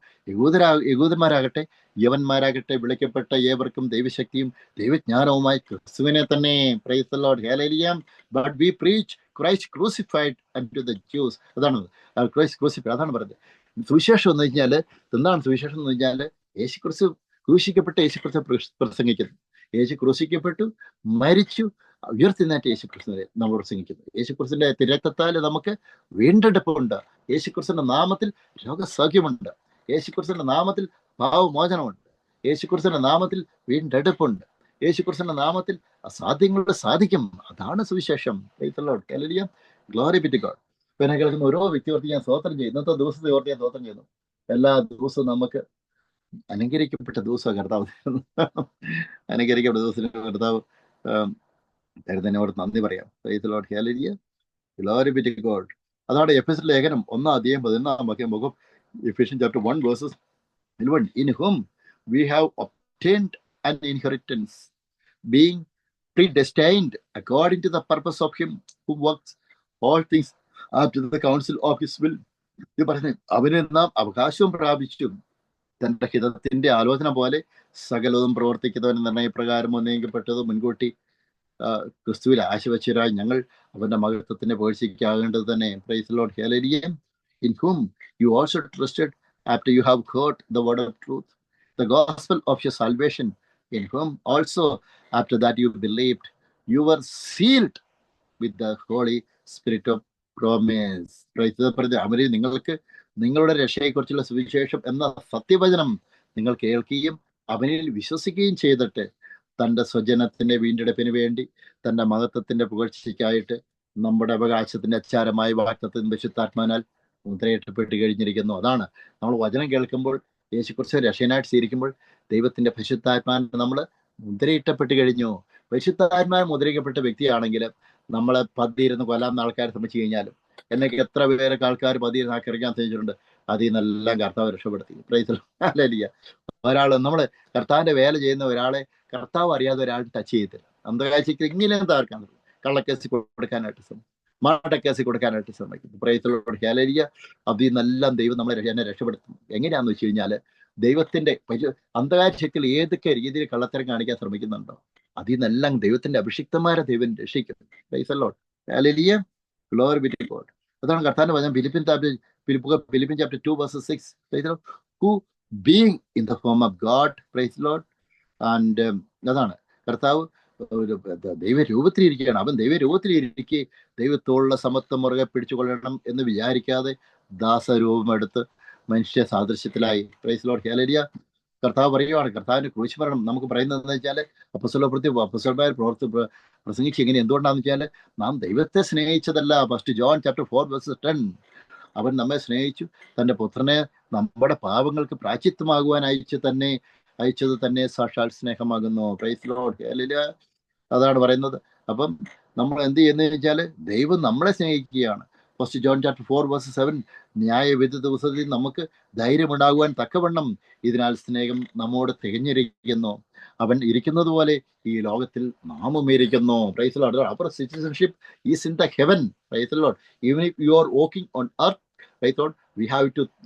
യഹൂദന്മാരാകട്ടെ യവന്മാരാകട്ടെ വിളിക്കപ്പെട്ട ഏവർക്കും ദൈവശക്തിയും ദൈവജ്ഞാനവുമായി ക്രിസ്തുവിനെ തന്നെ. Price the Lord. Hallelujah. But we preach Christ crucified unto the juice. അതാണ് ക്രൈസ്റ്റ് ക്രൂസിഫൈഡ്. അതാണ് പറയുന്നത്. സുവിശേഷം എന്ന് വെച്ചാൽ എന്താണ് സുവിശേഷം എന്ന് വെച്ചാൽ യേശുക്രിസ്തു ക്രൂശിക്കപ്പെട്ട യേശുക്രിസ്തു പ്രസംഗിക്കുന്നു. യേശു ക്രൂശിക്കപ്പെട്ടു, മരിച്ചു, ഉയർത്തിനേറ്റ യേശുക്രിസ്തുവിനെ നമ്മൾ പ്രസംഗിക്കുന്നു. യേശുക്രിസ്തുവിന്റെ തിരക്കത്താൽ നമുക്ക് വീണ്ടെടുപ്പുണ്ട്. യേശുക്രിസ്തുവിന്റെ നാമത്തിൽ രോഗസൗഖ്യമുണ്ട്. യേശുക്രിസ്തുവിന്റെ നാമത്തിൽ പാവമോചനമുണ്ട്. യേശുക്രിസ്തുവിന്റെ നാമത്തിൽ വീണ്ടെടുപ്പുണ്ട്. യേശുക്രിസ്തുവിന്റെ നാമത്തിൽ അസാധ്യങ്ങളുടെ സാധിക്കും. അതാണ് സുവിശേഷം. Hallelujah. Glory be to God. പിന്നെ കേൾക്കുന്ന ഓരോ വ്യക്തിയോർത്തി ഞാൻ സ്തോത്രം ചെയ്യും. ഇന്നത്തെ ദിവസത്തെ ഓർത്ത് ഞാൻ സ്തോത്രം ചെയ്യുന്നു. എല്ലാ ദിവസവും നമുക്ക് അനുഗ്രഹിക്കപ്പെട്ട ദിവസം കർത്താവ് അനുഗ്രഹിക്കപ്പെട്ട ദിവസത്തിന് കർത്താവ് തരുന്നതിനോട് നന്ദി പറയാം. Praise the Lord. Hallelujah. Glory be to God. അതാണ് എഫെസ്യർ ലേഖനം 1:11 Ephesians chapter 1 verses 11. In whom we have obtained an inheritance, being predestined according to the purpose of him who works all things after the counsel of his will, ഇത് പറഞ്ഞു, അവന് നാം അവകാശവും പ്രാപിച്ചു, തന്റെ ഹിതത്തിന്റെ ആലോചന പോലെ സകലതും പ്രവർത്തിക്കുന്നവന് നിർണയപ്രകാരം ഉന്നയിക്കപ്പെട്ടത് മുൻകൂട്ടി ക്രിസ്തുവിൽ ആശ വെച്ചവരായി ഞങ്ങൾ അവന്റെ മഹത്വത്തിന്റെ പേഴ്ചയ്ക്കാകേണ്ടത് തന്നെ. Praise Lord, hallelujah. In whom you also trusted after you have heard the word of truth, the gospel of your salvation, in whom also after that you believed, you were sealed with the Holy Spirit of promise. അവര് നിങ്ങൾക്ക് നിങ്ങളുടെ രക്ഷയെക്കുറിച്ചുള്ള സുവിശേഷം എന്ന സത്യവചനം നിങ്ങൾ കേൾക്കുകയും അവനിൽ വിശ്വസിക്കുകയും ചെയ്തിട്ട് തന്റെ സ്വജനത്തിന്റെ വീണ്ടെടുപ്പിന് വേണ്ടി തന്റെ മഹത്വത്തിന്റെ പുകഴ്ചയ്ക്കായിട്ട് നമ്മുടെ അവകാശത്തിന്റെ അച്ചാരമായ വാഗ്ദത്തത്തിന് വിശുദ്ധാത്മാനാൽ മുദ്രയിട്ടപ്പെട്ട് കഴിഞ്ഞിരിക്കുന്നു. അതാണ് നമ്മൾ വചനം കേൾക്കുമ്പോൾ, യേശുക്രിസ്തു രക്ഷകനായിട്ട് സ്വീകരിക്കുമ്പോൾ ദൈവത്തിന്റെ പരിശുദ്ധാത്മാൻ നമ്മൾ മുദ്രയിട്ടപ്പെട്ട് കഴിഞ്ഞു. പരിശുദ്ധാത്മാൻ മുദ്രയിക്കപ്പെട്ട വ്യക്തിയാണെങ്കിൽ നമ്മളെ പതിയിരുന്ന് കൊല്ലാവുന്ന ആൾക്കാർ ശ്രമിച്ചു കഴിഞ്ഞാലും, എന്നൊക്കെ എത്ര പേരൊക്കെ ആൾക്കാർ പതിയിരുന്ന് ആക്രമിക്കാൻ ശ്രമിച്ചിട്ടുണ്ട്, അതിൽ നിന്നെല്ലാം കർത്താവ് രക്ഷപ്പെടുത്തി. പ്രൈസ് അല്ലേലിയ. നമ്മള് കർത്താവിന്റെ വേല ചെയ്യുന്ന ഒരാളെ കർത്താവ് അറിയാതെ ഒരാൾ ടച്ച് ചെയ്യത്തില്ല. അന്ധകാഴ്ചക്ക് ഇങ്ങനെ താർക്കാൻ, കള്ളക്കേസ് കൊടുക്കാനായിട്ട് ശ്രമിക്കും, മാട്ടക്കേസ് കൊടുക്കാനായിട്ട് ശ്രമിക്കും. Price hallelujah. അതിൽ നിന്നെല്ലാം ദൈവം എന്നെ രക്ഷപ്പെടുത്തും. എങ്ങനെയാന്ന് വെച്ച് കഴിഞ്ഞാല്, ദൈവത്തിന്റെ അന്ധകാരശക്തിയിൽ ഏതൊക്കെ രീതിയിൽ കള്ളത്തരം കാണിക്കാൻ ശ്രമിക്കുന്നുണ്ടോ, അതിൽ നിന്നെല്ലാം ദൈവത്തിന്റെ അഭിഷിക്തന്മാരെ ദൈവം രക്ഷിക്കും. Praise Lord, hallelujah, glory be to God. അതാണ് കർത്താവിന്റെ വചനം. Philippians chapter 2 verses 6, who being in the form of God, praise Lord, and അതാണ് കർത്താവ് ദൈവരൂപത്തിലിരിക്കുകയാണ്. അവൻ ദൈവരൂപത്തിലിരിക്കെ ദൈവത്തോടുള്ള സമത്വം മുറുകെ പിടിച്ചുകൊള്ളണം എന്ന് വിചാരിക്കാതെ ദാസരൂപമെടുത്ത് മനുഷ്യ സാദൃശ്യത്തിലായി. Price Lord, hallelujah. കർത്താവ് പറയുവാണ്, കർത്താവിന്റെ ക്രൂശ് മരണം നമുക്ക് പറയുന്നത് എന്താ വെച്ചാല്, അപ്പോസ്തലന്മാർ പ്രസംഗിച്ച് എങ്ങനെ, എന്തുകൊണ്ടാന്ന് വെച്ചാല്, നാം ദൈവത്തെ സ്നേഹിച്ചതല്ല. ഫസ്റ്റ് ജോൺ ചാപ്റ്റർ 4 verses 10, അവൻ നമ്മെ സ്നേഹിച്ചു, തന്റെ പുത്രനെ നമ്മുടെ പാപങ്ങൾക്ക് പ്രായശ്ചിത്തമാകുവാൻ അയച്ചത് തന്നെ സാക്ഷാൽ സ്നേഹമാകുന്നു. Price Lord, hallelujah. അതാണ് പറയുന്നത്. അപ്പം നമ്മൾ എന്ത് ചെയ്യുന്നത് വെച്ചാല്, ദൈവം നമ്മളെ സ്നേഹിക്കുകയാണ്. ഫസ്റ്റ് ജോൺ ചാപ്റ്റർ 4 verses 7, ന്യായവിധി ദിവസത്തിൽ നമുക്ക് ധൈര്യമുണ്ടാകുവാൻ തക്കവണ്ണം ഇതിനാൽ സ്നേഹം നമ്മോട് തികഞ്ഞിരിക്കുന്നു. അവൻ ഇരിക്കുന്നത് പോലെ ഈ ലോകത്തിൽ നാമും ഇരിക്കുന്നു. Praise Lord. Our citizenship is in the heaven. Praise Lord. Even if you are walking on earth, praise Lord,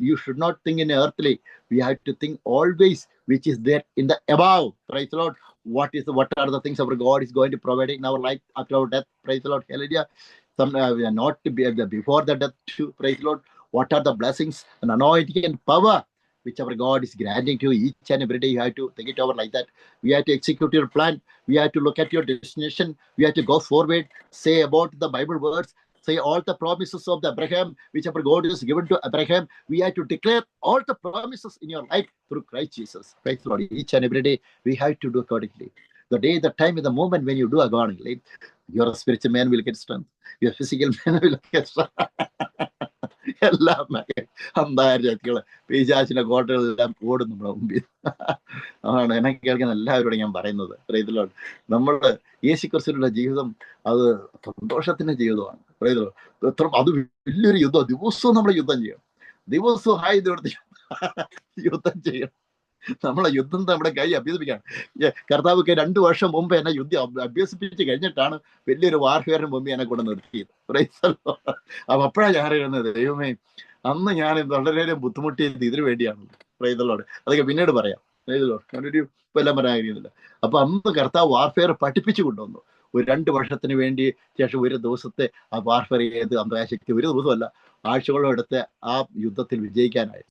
you should not think in earthly, we have to think always which is there in the above. Praise the Lord. What are the things our God is going to provide in our life after our death? Praise the Lord, hallelujah. We are not to be before the death too. Praise the Lord. What are the blessings and anointing and power which our God is granting to each and every day? You have to think it over like that. We have to execute your plan. We have to look at your destination. We have to go forward, say about the Bible words, say all the promises of the Abraham, which our God has given to Abraham. We have to declare all the promises in your life through Christ Jesus. Praise the Lord. Each and every day we have to do accordingly. The day, the time, and the moment when you do accordingly, your spiritual man will get strength. Your physical man will get strength. എല്ലാം അന്താരത്തികള് പിശാചിന്റെ കോട്ടകളെല്ലാം ഓടും നമ്മുടെ മുമ്പിൽ. ആണ് എന്നെ കേൾക്കുന്ന എല്ലാവരോടും ഞാൻ പറയുന്നത്. Price the Lord. നമ്മുടെ യേശുക്രിസ്തുവിന്റെ ജീവിതം അത് സന്തോഷത്തിന്റെ ജീവിതമാണ്. Price the Lord. അത് വലിയൊരു യുദ്ധം. ദിവസവും നമ്മൾ യുദ്ധം ചെയ്യണം. ദിവസവും യുദ്ധം ചെയ്യണം. നമ്മളെ യുദ്ധം നമ്മുടെ കൈ അഭ്യസിപ്പിക്കാണ്. കർത്താവൊക്കെ 2 വർഷം മുമ്പ് എന്നെ യുദ്ധം അഭ്യസിപ്പിച്ച് കഴിഞ്ഞിട്ടാണ് വലിയൊരു വാർഫെയറിന് മുമ്പ് എന്നെ കൊണ്ട് നിർത്തിയത്. അപ്പൊ അപ്പോഴാണ് ഞാൻ അറിയുന്നത്, ദൈവമേ, അന്ന് ഞാൻ വളരെ ബുദ്ധിമുട്ടിയത് ഇതിനു വേണ്ടിയാണ്. Price the Lord. അതൊക്കെ പിന്നീട് പറയാം. Praise the Lord. ഞാനൊരു എല്ലാം പറയാൻ കഴിയുന്നില്ല. അപ്പൊ അന്ന് കർത്താവ് വാർഫെയർ പഠിപ്പിച്ചു കൊണ്ടുവന്നു. ഒരു 2 വർഷത്തിന് വേണ്ടി ശേഷം ഒരു ദിവസത്തെ ആ വാർഫെയർ ചെയ്ത് അന്തരാശക്തി ഒരു ദിവസമല്ല, ആഴ്ചകളോ എടുത്ത് ആ യുദ്ധത്തിൽ വിജയിക്കാനായി.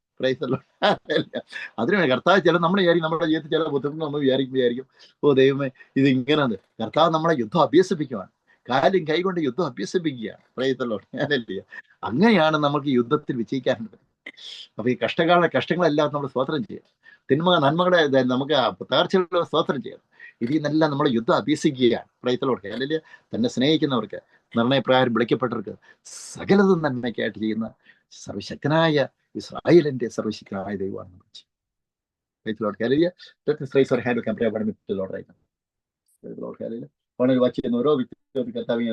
അതിനാണ് കർത്താവ് നമ്മൾ വിചാരിക്കും, നമ്മുടെ ജീവിതത്തിൽ ചില ബുദ്ധിമുട്ട് നമ്മൾ വിചാരിക്കും, ഓ ദൈവമേ ഇത് ഇങ്ങനെ. കർത്താവ് നമ്മളെ യുദ്ധം അഭ്യസിപ്പിക്കുവാണ്. കാലും കൈകൊണ്ട് യുദ്ധം അഭ്യസിപ്പിക്കുകയാണ്. പ്രയത്തല്ലോ. അങ്ങനെയാണ് നമുക്ക് യുദ്ധത്തിൽ വിജയിക്കാനുള്ളത്. അപ്പൊ ഈ കഷ്ടങ്ങളെല്ലാം നമ്മൾ സ്തോത്രം ചെയ്യാം. നന്മകളെ നമുക്ക് തകർച്ചകളുടെ സ്തോത്രം ചെയ്യാം. ഇതിൽ നിന്നെല്ലാം നമ്മൾ യുദ്ധം അഭ്യസിക്കുകയാണ്. പ്രയത്തലോട്ട്. അല്ലെങ്കിൽ തന്നെ സ്നേഹിക്കുന്നവർക്ക്, നിർണയപ്രകാരം വിളിക്കപ്പെട്ടവർക്ക് സകലതും നന്മയ്ക്കായിട്ട് ചെയ്യുന്ന സർവശക്തനായ ഇസ്രായേലിന്റെ സർവശക്തനായ ദൈവമാണ്. ഓരോ വ്യക്തി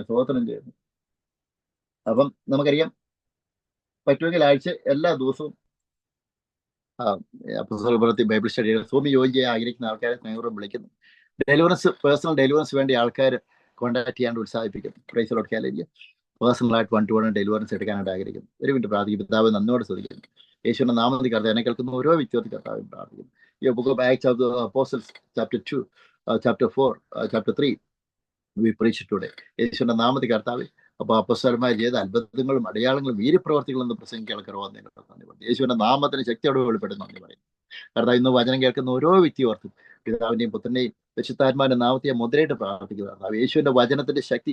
സ്തോത്രം ചെയ്യുന്നു. അപ്പം നമുക്കറിയാം, പറ്റുമെങ്കിൽ ആഴ്ച എല്ലാ ദിവസവും ബൈബിൾ സ്റ്റഡി ഭൂമി യോഗ്യ ആഗ്രഹിക്കുന്ന ആൾക്കാരെ സ്നേഹപൂർവ്വം വിളിക്കുന്നു. ഡെലിവറൻസ്, പേഴ്സണൽ ഡെലിവറൻസ് വേണ്ടി ആൾക്കാർ കോൺടാക്ട് ചെയ്യാണ്ട് ഉത്സാഹിപ്പിക്കുന്നു. Praise the Lord. ഹല്ലേലൂയ. പേഴ്സണലായിട്ട് 1-to-1 ഡെലിവറൻസ് എടുക്കാനായിട്ട് ആഗ്രഹിക്കുന്നു. ഒരു മിനിറ്റ് പ്രാർത്ഥിക്കും. പിതാവ് നന്ദിയോട് ശ്രദ്ധിക്കുന്നു. യേശുവിന്റെ നാമത്തിൽ കർത്താവ് എന്നെ കേൾക്കുന്ന ഓരോ വ്യക്തിയോട് കർത്താവ് പ്രാർത്ഥിക്കുന്നു. ഈ book of Acts of the apostles chapter 2, chapter 4, chapter 3 V preach today. യേശുവിന്റെ നാമത്തിൽ കർത്താവ് അപ്പോൾ അപ്പസ്വരമായ ചെയ്ത അത്ഭുതങ്ങളും അടയാളങ്ങളും വീര്യപ്രവർത്തികളും എന്ന് പ്രസംഗിക്കാൻ കർവാന്ന് നന്ദി പറയും. യേശുവിന്റെ നാമത്തിന് ശക്തിയോടെ വെളിപ്പെടുന്ന നന്ദി പറയും. കർത്താവ് ഇന്ന് വചനം കേൾക്കുന്ന ഓരോ വ്യക്തി ഓർത്തും പിതാവിന്റെയും പുത്രന്റെയും പരിശുദ്ധാത്മാവിന്റെ നാമത്തെ മുദ്രയിട്ട് പ്രാർത്ഥിക്കുന്നത്. യേശുവിന്റെ വചനത്തിന്റെ ശക്തി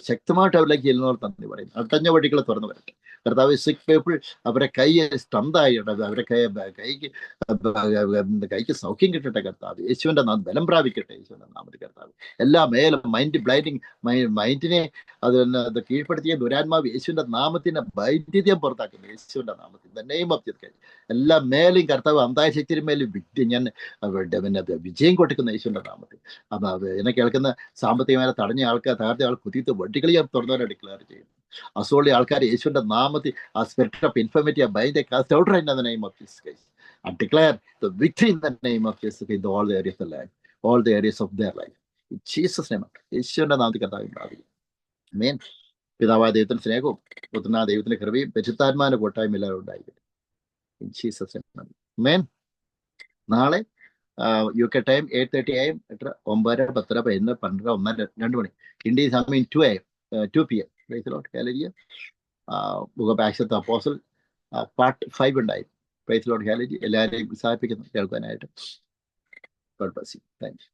ശക്തമായിട്ട് അവരിലേക്ക് ചെല്ലുന്നവർ നന്ദി പറയും. അടഞ്ഞ വഴികൾ തുറന്നു വരട്ടെ കർത്താവ്. സിക്ക് പീപ്പിൾ അവരെ കൈ സ്റ്റണ്ടായി, അവരെ കൈക്ക് സൗഖ്യം കിട്ടട്ടെ കർത്താവ്. യേശുവിന്റെ ബലം പ്രാപിക്കട്ടെ യേശുവിന്റെ നാമത്തിൽ കർത്താവ്. എല്ലാ മേലും മൈൻഡ് ബ്ലൈൻഡിങ് മൈൻഡിനെ അത് കീഴ്പ്പെടുത്തിയ ദുരാത്മാവ് യേശുവിന്റെ നാമത്തിന്റെ വൈദ്യുതിയം പുറത്താക്കുന്നു യേശുവിന്റെ നാമത്തിൽ. നെയിം ഓഫ് ജീസസ് എല്ലാ മേലെയും കർത്താവ് അന്തായ ശക്തിയുടെ മേലും ഞാൻ പിന്നെ വിജയം കൊടുക്കുന്ന യേശുവിന്റെ നാമത്തിൽ. അപ്പം എന്നെ കേൾക്കുന്ന സാമ്പത്തികമായി തടഞ്ഞ ആൾക്കാർ, തകർത്ത ആൾ കുതിത്ത് വട്ടികളി തുറന്നവരെ ഡിക്ലെയർ ചെയ്യുന്നു. അസുഖമുള്ള ആൾക്കാർ യേശുവിന്റെ നാമത്തിൽ ആ spirit of infirmity bind cast out right in the name of Jesus Christ. I declare the victory in the name of Jesus in all the areas of life, all the areas of their life. In Jesus' name, യേശുവിന്റെ നാമത്തിൽ കർത്താവ് പ്രാർത്ഥിക്കുന്നു. ആമേൻ. പിതാവായ ദൈവത്തിന്റെ സ്നേഹവും പുത്രനായ ദൈവത്തിന്റെ കൃപയും പരിശുദ്ധാത്മാവിന്റെ കൂട്ടായ്മ എല്ലാവരും ഉണ്ടായിരിക്കും. In Jesus' name. ആമേൻ. നാളെ UK ടൈം 8:30 AM, 9, 10, 11, 12, 2 മണി. ഇന്ത്യ സമയം 2 AM, 2 PM. Praise the Lord. Hallelujah. Book of Acts of the Apostle part 5 ഉണ്ടായി. Price the Lord. ഹല്ലേലൂയ. എല്ലാവരെയും ഉത്സാഹിപ്പിക്കുന്നു കേൾക്കാനായിട്ട്. God bless you. Thank you.